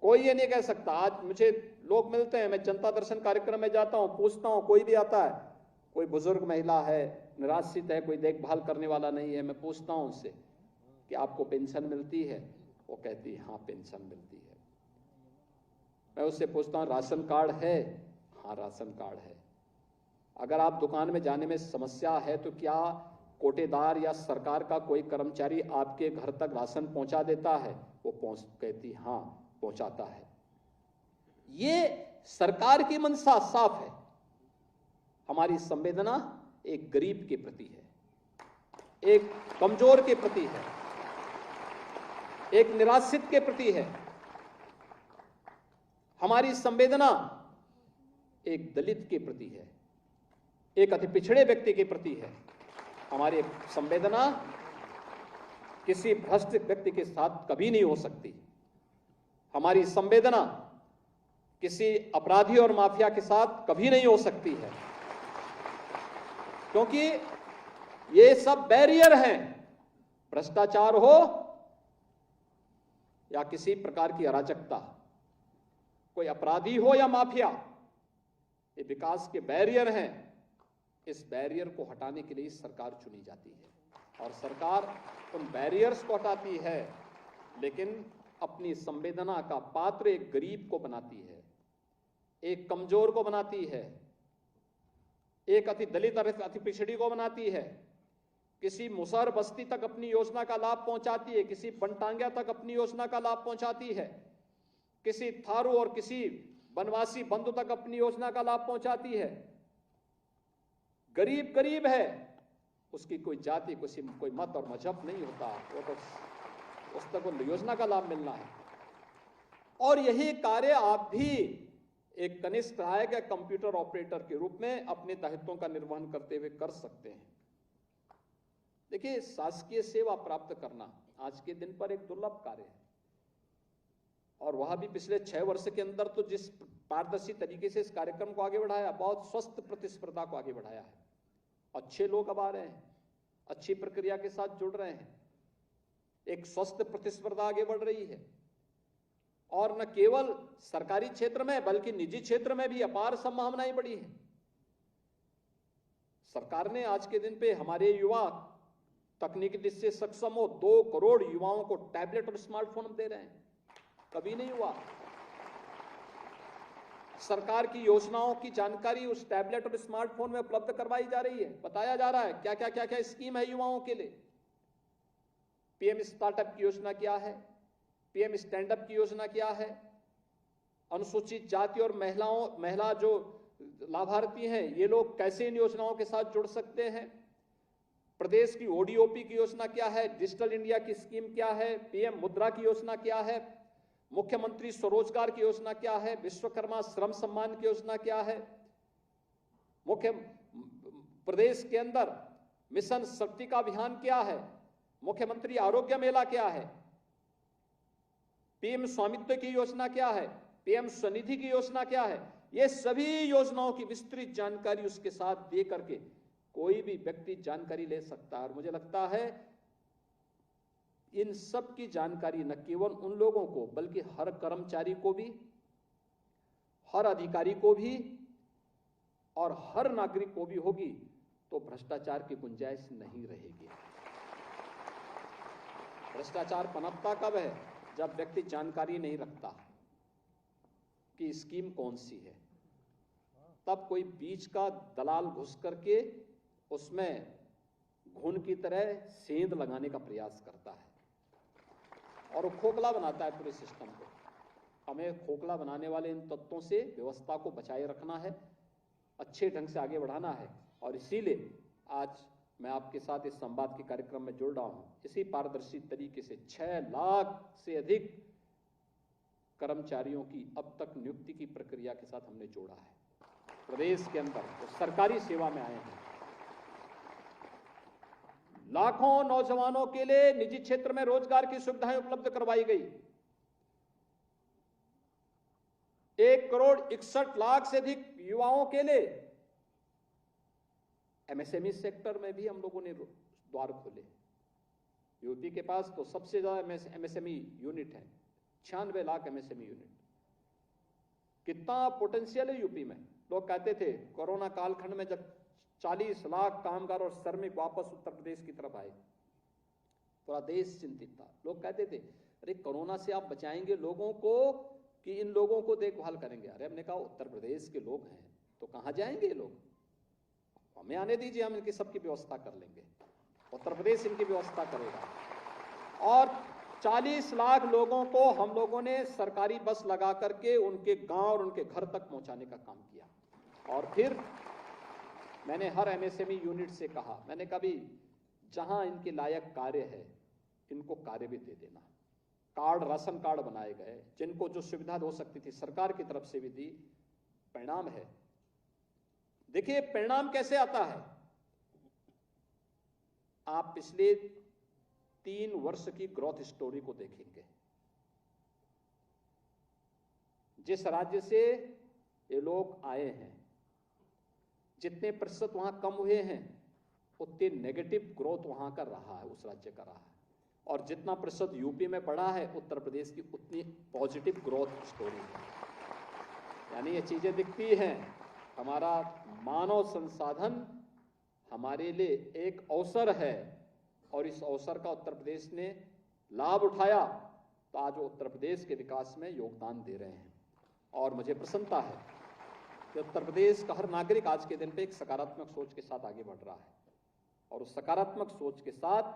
कोई ये नहीं कह सकता। आज मुझे लोग मिलते हैं, मैं जनता दर्शन कार्यक्रम में जाता हूं, पूछता हूं, कोई भी आता है, कोई बुजुर्ग महिला है, निराश्रित है, कोई देखभाल करने वाला नहीं है, मैं पूछता हूं उससे कि आपको पेंशन मिलती है? वो कहती है हाँ पेंशन मिलती है। मैं उससे पूछता हूं राशन कार्ड है? हाँ राशन कार्ड है। अगर आप दुकान में जाने में समस्या है तो क्या कोटेदार या सरकार का कोई कर्मचारी आपके घर तक राशन पहुंचा देता है? वो कहती हाँ पहुंचाता है। ये सरकार की मंशा साफ है। हमारी संवेदना एक गरीब के प्रति है, एक कमजोर के प्रति है, एक निराश्रित के प्रति है। हमारी संवेदना एक दलित के प्रति है, एक अति पिछड़े व्यक्ति के प्रति है। हमारी संवेदना किसी भ्रष्ट व्यक्ति के साथ कभी नहीं हो सकती। हमारी संवेदना किसी अपराधी और माफिया के साथ कभी नहीं हो सकती है, क्योंकि ये सब बैरियर हैं। भ्रष्टाचार हो या किसी प्रकार की अराजकता, कोई अपराधी हो या माफिया, ये विकास के बैरियर हैं। इस बैरियर को हटाने के लिए सरकार चुनी जाती है और सरकार उन बैरियर्स को हटाती है, लेकिन अपनी संवेदना का पात्र एक गरीब को बनाती है, एक कमजोर को बनाती है, एक अति दलित अति पिछड़ी को बनाती है, किसी मुसहर बस्ती तक अपनी योजना का लाभ पहुंचाती है, किसी बनटांगिया तक अपनी योजना का लाभ पहुंचाती है, किसी थारू और किसी वनवासी बंधु तक अपनी योजना का लाभ पहुंचाती है। गरीब गरीब है, उसकी कोई जाति, कोई मत और मजहब नहीं होता, वो तो उस तक वो योजना का लाभ मिलना है। और यही कार्य आप भी एक कनिष्ठ सहायक या कंप्यूटर ऑपरेटर के रूप में अपने दायित्वों का निर्वहन करते हुए कर सकते हैं। देखिए, शासकीय सेवा प्राप्त करना आज के दिन पर एक दुर्लभ कार्य है, और वह भी पिछले 6 वर्ष के अंदर तो जिस पारदर्शी तरीके से इस कार्यक्रम को आगे बढ़ाया, बहुत स्वस्थ प्रतिस्पर्धा को आगे बढ़ाया है। अच्छे लोग अब आ रहे हैं, अच्छी प्रक्रिया के साथ जुड़ रहे हैं, एक स्वस्थ प्रतिस्पर्धा आगे बढ़ रही है, और न केवल सरकारी क्षेत्र में बल्कि निजी क्षेत्र में भी अपार संभावनाएं बढ़ी हैं। सरकार ने आज के दिन पे हमारे युवा तकनीकी दृष्टि से सक्षम हो 2 करोड़ युवाओं को टैबलेट और स्मार्टफोन दे रहे हैं, कभी नहीं हुआ। सरकार की योजनाओं की जानकारी उस टैबलेट और स्मार्टफोन में उपलब्ध करवाई जा रही है, बताया जा रहा है क्या क्या क्या क्या स्कीम है युवाओं के लिए। पीएम स्टार्टअप की योजना क्या है, पीएम स्टैंड अप की योजना क्या है, अनुसूचित जाति और महिला जो लाभार्थी हैं ये लोग कैसे इन योजनाओं के साथ जुड़ सकते हैं, प्रदेश की ओडीओपी की योजना क्या है, डिजिटल इंडिया की स्कीम क्या है, पीएम मुद्रा की योजना क्या है, मुख्यमंत्री स्वरोजगार की योजना क्या है, विश्वकर्मा श्रम सम्मान की योजना क्या है, मुख्य प्रदेश के अंदर मिशन शक्ति का अभियान क्या है, मुख्यमंत्री आरोग्य मेला क्या है, पीएम स्वामित्व की योजना क्या है, पीएम स्वनिधि की योजना क्या है। ये सभी योजनाओं की विस्तृत जानकारी उसके साथ दे करके कोई भी व्यक्ति जानकारी ले सकता है। और मुझे लगता है इन सब की जानकारी न केवल उन लोगों को बल्कि हर कर्मचारी को भी, हर अधिकारी को भी और हर नागरिक को भी होगी तो भ्रष्टाचार की गुंजाइश नहीं रहेगी। भ्रष्टाचार पनपता कब है? जब व्यक्ति जानकारी नहीं रखता कि स्कीम कौन सी है, तब कोई बीच का दलाल घुस करके उसमें घुन की तरह सेंध लगाने का प्रयास करता है और वो खोखला बनाता है पूरे सिस्टम को। हमें खोखला बनाने वाले इन तत्वों से व्यवस्था को बचाए रखना है, अच्छे ढंग से आगे बढ़ाना है। और इसीलिए आज मैं आपके साथ इस संवाद के कार्यक्रम में जुड़ रहा हूं। इसी पारदर्शी तरीके से 6 लाख से अधिक कर्मचारियों की अब तक नियुक्ति की प्रक्रिया के साथ हमने जोड़ा है। प्रदेश के अंदर वो सरकारी सेवा में आए हैं। लाखों नौजवानों के लिए निजी क्षेत्र में रोजगार की सुविधाएं उपलब्ध करवाई गई। 1 करोड़ 61 लाख से अधिक युवाओं के लिए एमएसएमई सेक्टर में भी हम लोगों ने द्वार खोले। यूपी के पास तो सबसे ज्यादा एमएसएमई यूनिट है, 96 लाख एमएसएमई यूनिट। कितना पोटेंशियल है यूपी में। लोग कहते थे कोरोना कालखंड में जब 40 लाख कामगार और श्रमिक वापस उत्तर प्रदेश की तरफ आए, पूरा देश चिंतित था। लोग कहते थे अरे कोरोना से आप बचाएंगे लोगों को कि इन लोगों को देखभाल करेंगे। अरे हमने कहा उत्तर प्रदेश के लोग हैं तो कहां जाएंगे ये लोग, हमें आने दीजिए, हम इनकी सबकी व्यवस्था कर लेंगे, उत्तर प्रदेश इनकी व्यवस्था करेगा। और 40 लाख लोगों को हम लोगों ने सरकारी बस लगा करके उनके गांव और उनके घर तक पहुंचाने का काम किया। और फिर मैंने हर एमएसएमई यूनिट से कहा, मैंने कभी जहां इनके लायक कार्य है इनको कार्य भी दे देना। कार्ड, राशन कार्ड बनाए गए, जिनको जो सुविधा हो सकती थी सरकार की तरफ से भी दी। परिणाम है, देखिए परिणाम कैसे आता है। आप पिछले 3 वर्ष की ग्रोथ स्टोरी को देखेंगे। जिस राज्य से ये लोग आए हैं, जितने प्रतिशत वहां कम हुए हैं उतने नेगेटिव ग्रोथ वहां का रहा है, उस राज्य का रहा है। और जितना प्रतिशत यूपी में बढ़ा है उत्तर प्रदेश की उतनी पॉजिटिव ग्रोथ स्टोरी है। यानी ये चीजें दिखती हैं। हमारा मानव संसाधन हमारे लिए एक अवसर है और इस अवसर का उत्तर प्रदेश ने लाभ उठाया तो आज वो उत्तर प्रदेश के विकास में योगदान दे रहे हैं। और मुझे प्रसन्नता है कि उत्तर प्रदेश का हर नागरिक आज के दिन पे एक सकारात्मक सोच के साथ आगे बढ़ रहा है, और उस सकारात्मक सोच के साथ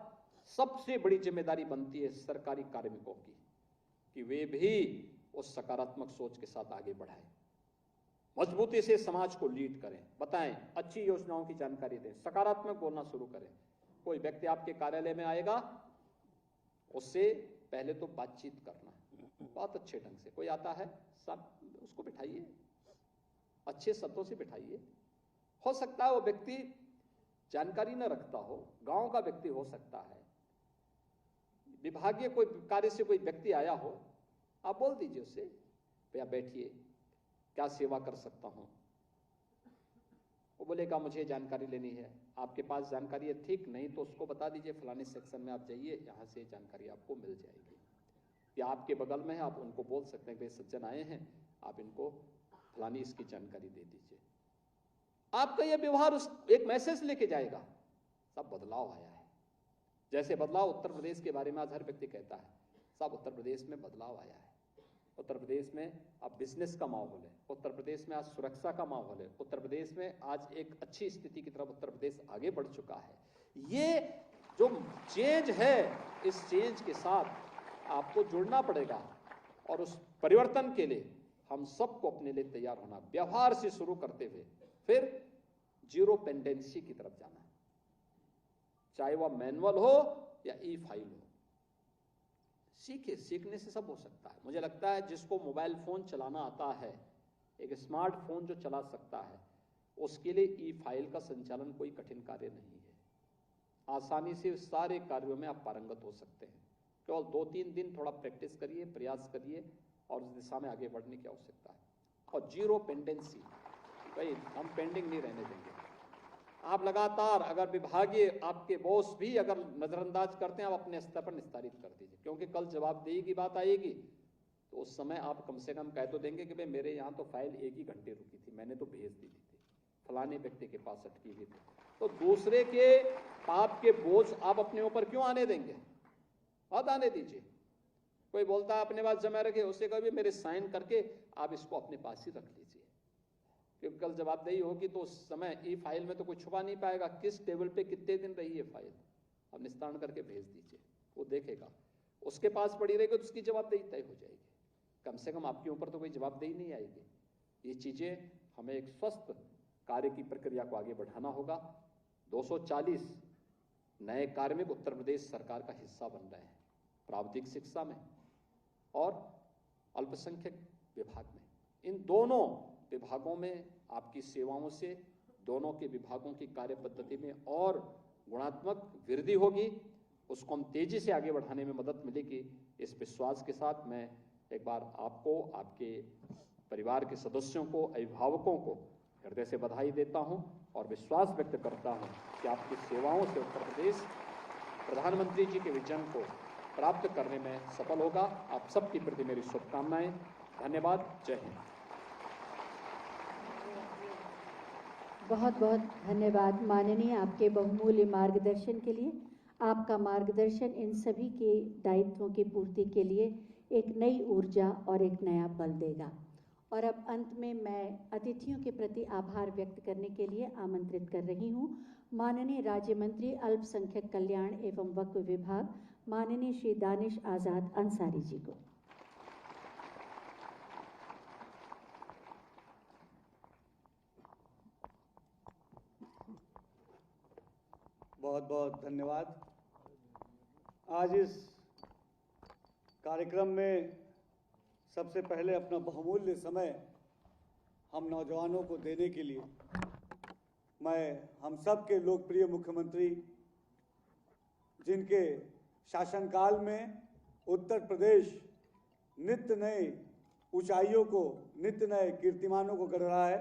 सबसे बड़ी जिम्मेदारी बनती है सरकारी कार्मिकों की कि वे भी उस सकारात्मक सोच के साथ आगे बढ़ाएं, मजबूती से समाज को लीड करें, बताएं, अच्छी योजनाओं की जानकारी दें, सकारात्मक बोलना शुरू करें। कोई व्यक्ति आपके कार्यालय में आएगा, उससे पहले तो बातचीत करना, बहुत अच्छे ढंग से। कोई आता है, सब उसको बिठाइए, अच्छे शब्दों से बिठाइए। हो सकता है वो व्यक्ति जानकारी न रखता हो, गांव का व्यक्ति हो सकता है, विभागीय कोई कार्य से कोई व्यक्ति आया हो, आप बोल दीजिए उससे, भैया बैठिए, क्या सेवा कर सकता हूं। वो बोलेगा मुझे जानकारी लेनी है, आपके पास जानकारी है, ठीक नहीं तो उसको बता दीजिए फलाने सेक्शन में आप जाइए, यहां से जानकारी आपको मिल जाएगी। या आपके बगल में है, आप उनको बोल सकते हैं कि सज्जन आए हैं, आप इनको फलानी इसकी जानकारी दे दीजिए। आपका यह व्यवहार उस एक मैसेज लेके जाएगा, सब बदलाव आया है। जैसे बदलाव उत्तर प्रदेश के बारे में आज हर व्यक्ति कहता है, सब उत्तर प्रदेश में बदलाव आया है। उत्तर प्रदेश में अब बिजनेस का माहौल है, उत्तर प्रदेश में आज सुरक्षा का माहौल है, उत्तर प्रदेश में आज एक अच्छी स्थिति की तरफ उत्तर प्रदेश आगे बढ़ चुका है। ये जो चेंज है, इस चेंज के साथ आपको जुड़ना पड़ेगा, और उस परिवर्तन के लिए हम सबको अपने लिए तैयार होना, व्यवहार से शुरू करते हुए फिर जीरो पेंडेंसी की तरफ जाना, चाहे वह मैनुअल हो या ई फाइल हो। सीखे, सीखने से सब हो सकता है। मुझे लगता है जिसको मोबाइल फोन चलाना आता है, एक स्मार्टफोन जो चला सकता है, उसके लिए ई फाइल का संचालन कोई कठिन कार्य नहीं है। आसानी से सारे कार्यों में आप पारंगत हो सकते हैं। केवल 2-3 दिन थोड़ा प्रैक्टिस करिए, प्रयास करिए, और उस दिशा में आगे बढ़ने की आवश्यकता है। और जीरो पेंडेंसी, भाई हम पेंडिंग नहीं रहने देंगे। आप लगातार, अगर विभागीय आपके बॉस भी अगर नजरअंदाज करते हैं, आप अपने स्तर पर निस्तारित कर दीजिए, क्योंकि कल जवाबदेही की बात आएगी तो उस समय आप कम से कम कह तो देंगे कि भाई मेरे यहाँ तो फाइल 1 ही घंटे रुकी थी, मैंने तो भेज दी थी, फलाने व्यक्ति के पास अटकी हुई थी। तो दूसरे के पाप के बोझ आप अपने ऊपर क्यों आने देंगे? मत आने दीजिए। कोई बोलता है अपने पास जमा रखे, उससे कभी मेरे साइन करके आप इसको अपने पास ही रख लीजिए, क्योंकि कल जवाबदेही होगी तो उस समय ई फाइल में तो कोई छुपा नहीं पाएगा किस टेबल पे कितने दिन रही है फाइल। अब निस्तारण करके भेज दीजिए, वो देखेगा, उसके पास पड़ी रहेगी तो उसकी जवाबदेही तय हो जाएगी। कम से कम आपके ऊपर तो कोई जवाबदेही नहीं आएगी। ये चीजें हमें एक स्वस्थ कार्य की प्रक्रिया को आगे बढ़ाना होगा। 240 नए कार्मिक उत्तर प्रदेश सरकार का हिस्सा बन रहे हैं, प्राविधिक शिक्षा में और अल्पसंख्यक विभाग में। इन दोनों विभागों में आपकी सेवाओं से दोनों के विभागों की कार्य पद्धति में और गुणात्मक वृद्धि होगी, उसको हम तेजी से आगे बढ़ाने में मदद मिलेगी। इस विश्वास के साथ मैं एक बार आपको, आपके परिवार के सदस्यों को, अभिभावकों को हृदय से बधाई देता हूं और विश्वास व्यक्त करता हूं कि आपकी सेवाओं से उत्तर प्रदेश प्रधानमंत्री जी के विजन को प्राप्त करने में सफल होगा। आप सबके प्रति मेरी शुभकामनाएं। धन्यवाद। जय हिंद। बहुत बहुत धन्यवाद माननीय, आपके बहुमूल्य मार्गदर्शन के लिए। आपका मार्गदर्शन इन सभी के दायित्वों की पूर्ति के लिए एक नई ऊर्जा और एक नया बल देगा। और अब अंत में मैं अतिथियों के प्रति आभार व्यक्त करने के लिए आमंत्रित कर रही हूँ माननीय राज्य मंत्री अल्पसंख्यक कल्याण एवं वक्फ विभाग माननीय श्री दानिश आज़ाद अंसारी जी को। बहुत बहुत धन्यवाद। आज इस कार्यक्रम में सबसे पहले अपना बहुमूल्य समय हम नौजवानों को देने के लिए मैं हम सब के लोकप्रिय मुख्यमंत्री, जिनके शासनकाल में उत्तर प्रदेश नित्य नए ऊंचाइयों को, नित्य नए कीर्तिमानों को गढ़ रहा है,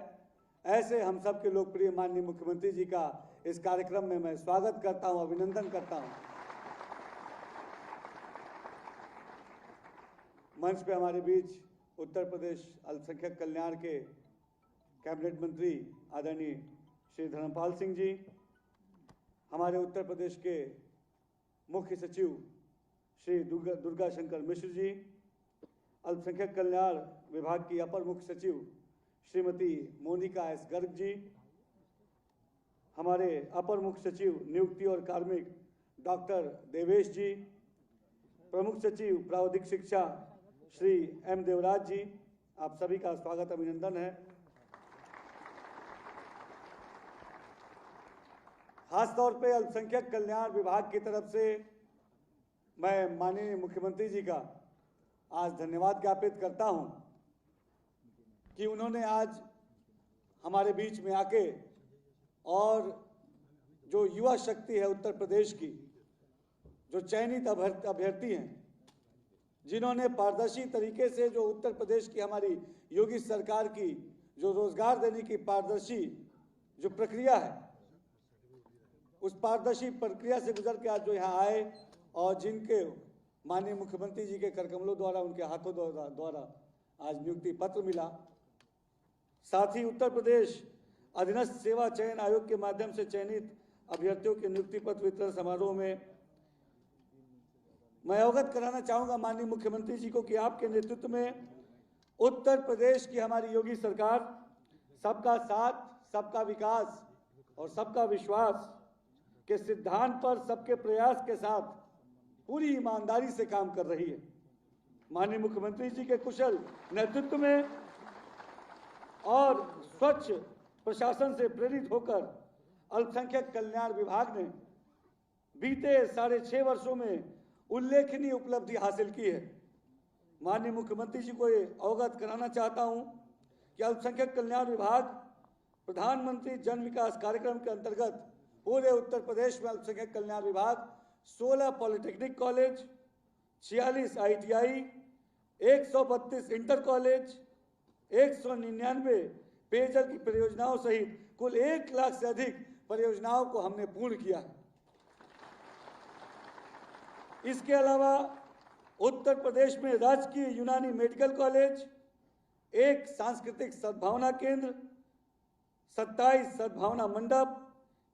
ऐसे हम सब के लोकप्रिय माननीय मुख्यमंत्री जी का इस कार्यक्रम में मैं स्वागत करता हूं, अभिनंदन करता हूं। मंच पे हमारे बीच उत्तर प्रदेश अल्पसंख्यक कल्याण के कैबिनेट मंत्री आदरणीय श्री धर्मपाल सिंह जी, हमारे उत्तर प्रदेश के मुख्य सचिव श्री दुर्गा शंकर मिश्र जी, अल्पसंख्यक कल्याण विभाग की अपर मुख्य सचिव श्रीमती मोनिका एस गर्ग जी, हमारे अपर मुख्य सचिव नियुक्ति और कार्मिक डॉक्टर देवेश जी, प्रमुख सचिव प्रावधिक शिक्षा श्री एम देवराज जी, आप सभी का स्वागत अभिनंदन है। खासतौर पे अल्पसंख्यक कल्याण विभाग की तरफ से मैं माननीय मुख्यमंत्री जी का आज धन्यवाद ज्ञापित करता हूं कि उन्होंने आज हमारे बीच में आके और जो युवा शक्ति है उत्तर प्रदेश की, जो चयनित अभ्यर्थी हैं, जिन्होंने पारदर्शी तरीके से जो उत्तर प्रदेश की हमारी योगी सरकार की जो रोजगार देने की पारदर्शी जो प्रक्रिया है, उस पारदर्शी प्रक्रिया से गुजर के आज जो यहाँ आए और जिनके माननीय मुख्यमंत्री जी के करकमलों द्वारा, उनके हाथों द्वारा आज नियुक्ति पत्र मिला। साथ ही उत्तर प्रदेश अधीनस्थ सेवा चयन आयोग के माध्यम से चयनित अभ्यर्थियों के नियुक्ति पत्र वितरण समारोह में मैं अवगत कराना चाहूंगा माननीय मुख्यमंत्री जी को कि आपके नेतृत्व में उत्तर प्रदेश की हमारी योगी सरकार सबका साथ, सबका विकास और सबका विश्वास के सिद्धांत पर सबके प्रयास के साथ पूरी ईमानदारी से काम कर रही है। माननीय मुख्यमंत्री जी के कुशल नेतृत्व में और स्वच्छ प्रशासन से प्रेरित होकर अल्पसंख्यक कल्याण विभाग ने बीते 6.5 वर्षों में उल्लेखनीय उपलब्धि हासिल की है। माननीय मुख्यमंत्री जी को ये अवगत कराना चाहता हूं कि अल्पसंख्यक कल्याण विभाग प्रधानमंत्री जन विकास कार्यक्रम के अंतर्गत पूरे उत्तर प्रदेश में अल्पसंख्यक कल्याण विभाग 16 polytechnic college, 46 ITI, 132 inter college, 199 पेयजल की परियोजनाओं सहित कुल 1 लाख से अधिक परियोजनाओं को हमने पूर्ण किया है। इसके अलावा उत्तर प्रदेश में राजकीय यूनानी मेडिकल कॉलेज, 1 सांस्कृतिक सद्भावना केंद्र, 27 सद्भावना मंडप,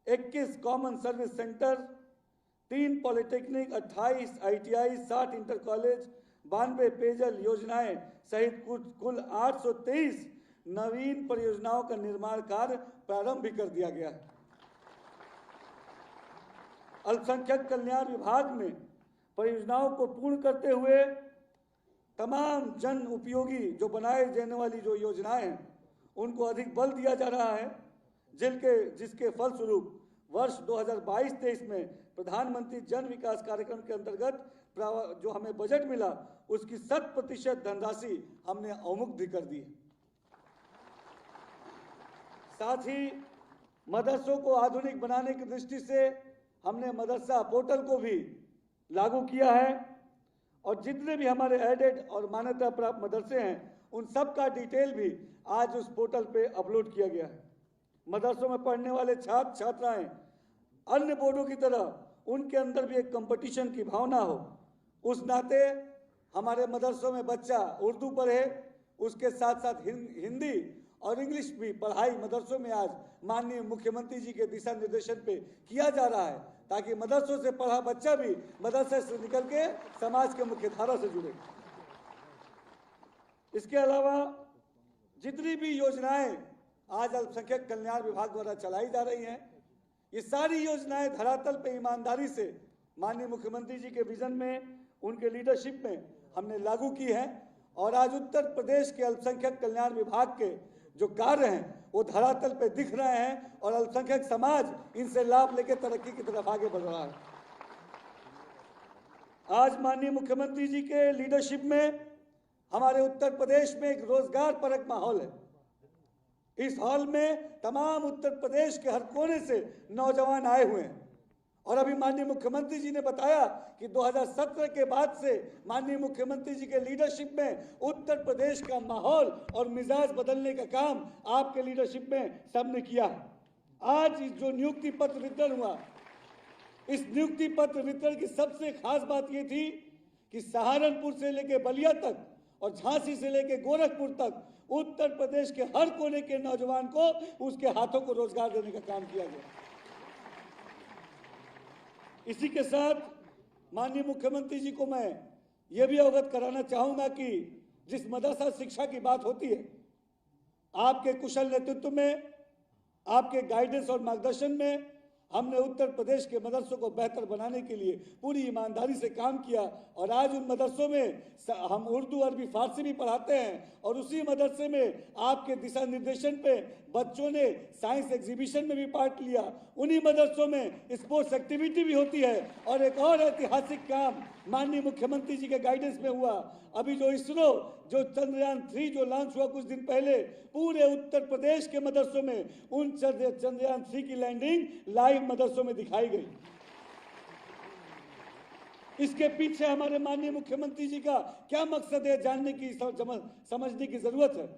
21 common service centre, 3 polytechnic, 28 ITI, 60 inter college, 92 पेयजल योजनाएं सहित कुल 823 नवीन परियोजनाओं का निर्माण कार्य प्रारंभ भी कर दिया गया है। अल्पसंख्यक कल्याण विभाग में परियोजनाओं को पूर्ण करते हुए तमाम जन उपयोगी जो बनाए जाने वाली जो योजनाएं हैं उनको अधिक बल दिया जा रहा है, जिसके फलस्वरूप वर्ष 2022-23 में प्रधानमंत्री जन विकास कार्यक्रम के अंतर्गत जो हमें बजट मिला उसकी 100% धनराशि हमने अवमुक्त कर दी है। साथ ही मदरसों को आधुनिक बनाने की दृष्टि से हमने मदरसा पोर्टल को भी लागू किया है और जितने भी हमारे एडेड और मान्यता प्राप्त मदरसे हैं उन सब का डिटेल भी आज उस पोर्टल पे अपलोड किया गया है। मदरसों में पढ़ने वाले छात्र छात्राएं अन्य बोर्डों की तरह उनके अंदर भी एक कंपटीशन की भावना हो, उस नाते हमारे मदरसों में बच्चा उर्दू पढ़े, उसके साथ साथ हिंदी और इंग्लिश भी पढ़ाई मदरसों में आज माननीय मुख्यमंत्री जी के दिशा निर्देशन पे किया जा रहा है, ताकि मदरसों से पढ़ा बच्चा भी मदरसे से निकल के समाज के मुख्य धारा से जुड़े। इसके अलावा जितनी भी योजनाएं आज अल्पसंख्यक कल्याण विभाग द्वारा चलाई जा रही हैं, ये सारी योजनाएं धरातल पे ईमानदारी से माननीय मुख्यमंत्री जी के विजन में, उनके लीडरशिप में हमने लागू की है और आज उत्तर प्रदेश के अल्पसंख्यक कल्याण विभाग के जो कार्य हैं वो धरातल पे दिख रहे हैं और अल्पसंख्यक समाज इनसे लाभ लेकर तरक्की की तरफ आगे बढ़ रहा है। आज माननीय मुख्यमंत्री जी के लीडरशिप में हमारे उत्तर प्रदेश में एक रोजगार परक माहौल है। इस हॉल में तमाम उत्तर प्रदेश के हर कोने से नौजवान आए हुए हैं और अभी माननीय मुख्यमंत्री जी ने बताया कि 2017 के बाद से माननीय मुख्यमंत्री जी के लीडरशिप में उत्तर प्रदेश का माहौल और मिजाज बदलने का काम आपके लीडरशिप में सबने किया है। आज जो नियुक्ति पत्र वितरण हुआ, इस नियुक्ति पत्र वितरण की सबसे खास बात ये थी कि सहारनपुर से लेकर बलिया तक और झांसी से लेकर गोरखपुर तक उत्तर प्रदेश के हर कोने के नौजवान को उसके हाथों को रोजगार देने का काम किया गया। इसी के साथ माननीय मुख्यमंत्री जी को मैं ये भी अवगत कराना चाहूंगा कि जिस मदरसा शिक्षा की बात होती है, आपके कुशल नेतृत्व में, आपके गाइडेंस और मार्गदर्शन में हमने उत्तर प्रदेश के मदरसों को बेहतर बनाने के लिए पूरी ईमानदारी से काम किया और आज उन मदरसों में हम उर्दू, अरबी, फारसी भी पढ़ाते हैं और उसी मदरसे में आपके दिशा निर्देशन पे बच्चों ने साइंस एग्जीबिशन में भी पार्ट लिया। उन्हीं मदरसों में स्पोर्ट्स एक्टिविटी भी होती है और एक और ऐतिहासिक काम माननीय मुख्यमंत्री जी के गाइडेंस में हुआ। अभी जो इसरो जो चंद्रयान 3 जो लॉन्च हुआ कुछ दिन पहले, पूरे उत्तर प्रदेश के मदरसों में उन चंद्रयान 3 की लैंडिंग लाइव मदरसों में दिखाई गई। इसके पीछे हमारे माननीय मुख्यमंत्री जी का क्या मकसद है जानने की, समझने की जरूरत है।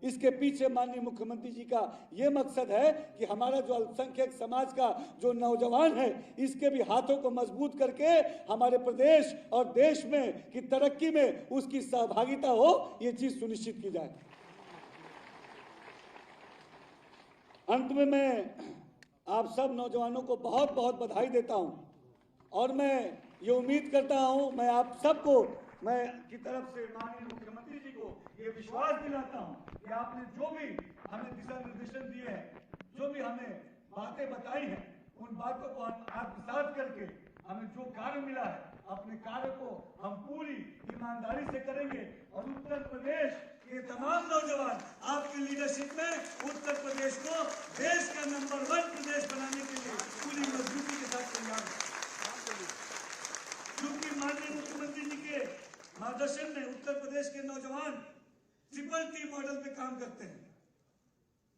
इसके पीछे माननीय मुख्यमंत्री जी का ये मकसद है कि हमारा जो अल्पसंख्यक समाज का जो नौजवान है, इसके भी हाथों को मजबूत करके हमारे प्रदेश और देश में की तरक्की में उसकी सहभागिता हो, ये चीज सुनिश्चित की जाए। अंत में मैं आप सब नौजवानों को बहुत बहुत बधाई देता हूं और मैं ये उम्मीद करता हूं, मैं आप सबको मैं की तरफ से माननीय मुख्यमंत्री जी को ये विश्वास दिलाता हूं कि आपने जो भी हमें दिशा निर्देशन दिए हैं, जो भी हमें बातें बताई हैं, उन बातों को हम आत्मसात करके हमें जो कार्य मिला है, अपने कार्य को हम पूरी ईमानदारी से करेंगे और उत्तर प्रदेश के तमाम नौजवान आपकी लीडरशिप में उत्तर प्रदेश को देश का नंबर 1 प्रदेश बनाने के लिए पूरी मजबूती के साथ तैयार है। क्योंकि माननीय मुख्यमंत्री जी के मार्गदर्शन में उत्तर प्रदेश के नौजवान ट्रिपल टी मॉडल पे काम करते हैं।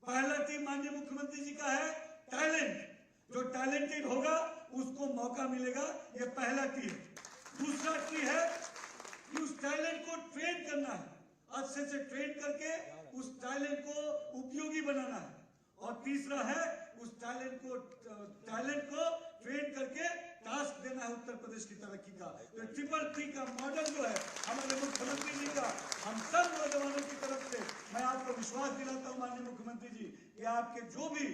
पहला टी माननीय मुख्यमंत्री जी का है टैलेंट, जो टैलेंटेड होगा उसको मौका मिलेगा, ये पहला टी है। दूसरा टी है कि उस टैलेंट को ट्रेन करना है, अच्छे से ट्रेन करके उस टैलेंट को उपयोगी बनाना है। और तीसरा है उस टैलेंट को ट्रेन करके टास्क देना है उत्तर प्रदेश की तरक्की का। तो ट्रिपल टी का मॉडल जो है हमारे मुख्यमंत्री जी का, हम सब नौजवानों की तरफ से मैं आपको विश्वास दिलाता हूं माननीय मुख्यमंत्री जी कि आपके जो भी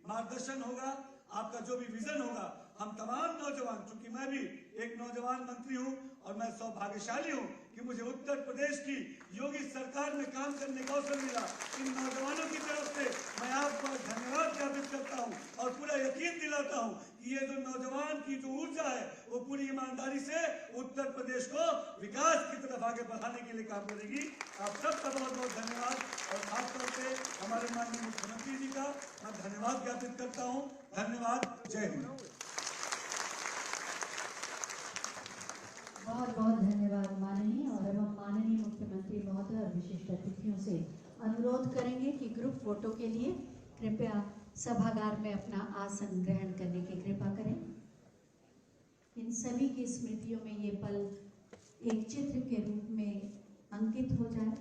मार्गदर्शन होगा, आपका जो भी विजन होगा, हम तमाम नौजवान, चूंकि मैं भी एक नौजवान मंत्री हूं और मैं सौभाग्यशाली हूं कि मुझे उत्तर प्रदेश की योगी सरकार में काम करने का अवसर मिला। इन नौजवानों की तरफ से मैं आपको धन्यवाद ज्ञापित करता हूं और पूरा यकीन दिलाता हूं कि ये जो नौजवान की जो ऊर्जा है वो पूरी ईमानदारी से उत्तर प्रदेश को विकास की तरफ आगे बढ़ाने के लिए काम करेगी। आप सबका बहुत बहुत धन्यवाद और खासतौर से हमारे माननीय मुख्यमंत्री जी का मैं धन्यवाद ज्ञापित करता हूँ। धन्यवाद। जय हिंद। बहुत बहुत धन्यवाद माननीय। और अब हम माननीय मुख्यमंत्री महोदय और विशिष्ट अतिथियों से अनुरोध करेंगे कि ग्रुप फोटो के लिए कृपया सभागार में अपना आसन ग्रहण करने की कृपा करें। इन सभी की स्मृतियों में ये पल एक चित्र के रूप में अंकित हो जाए।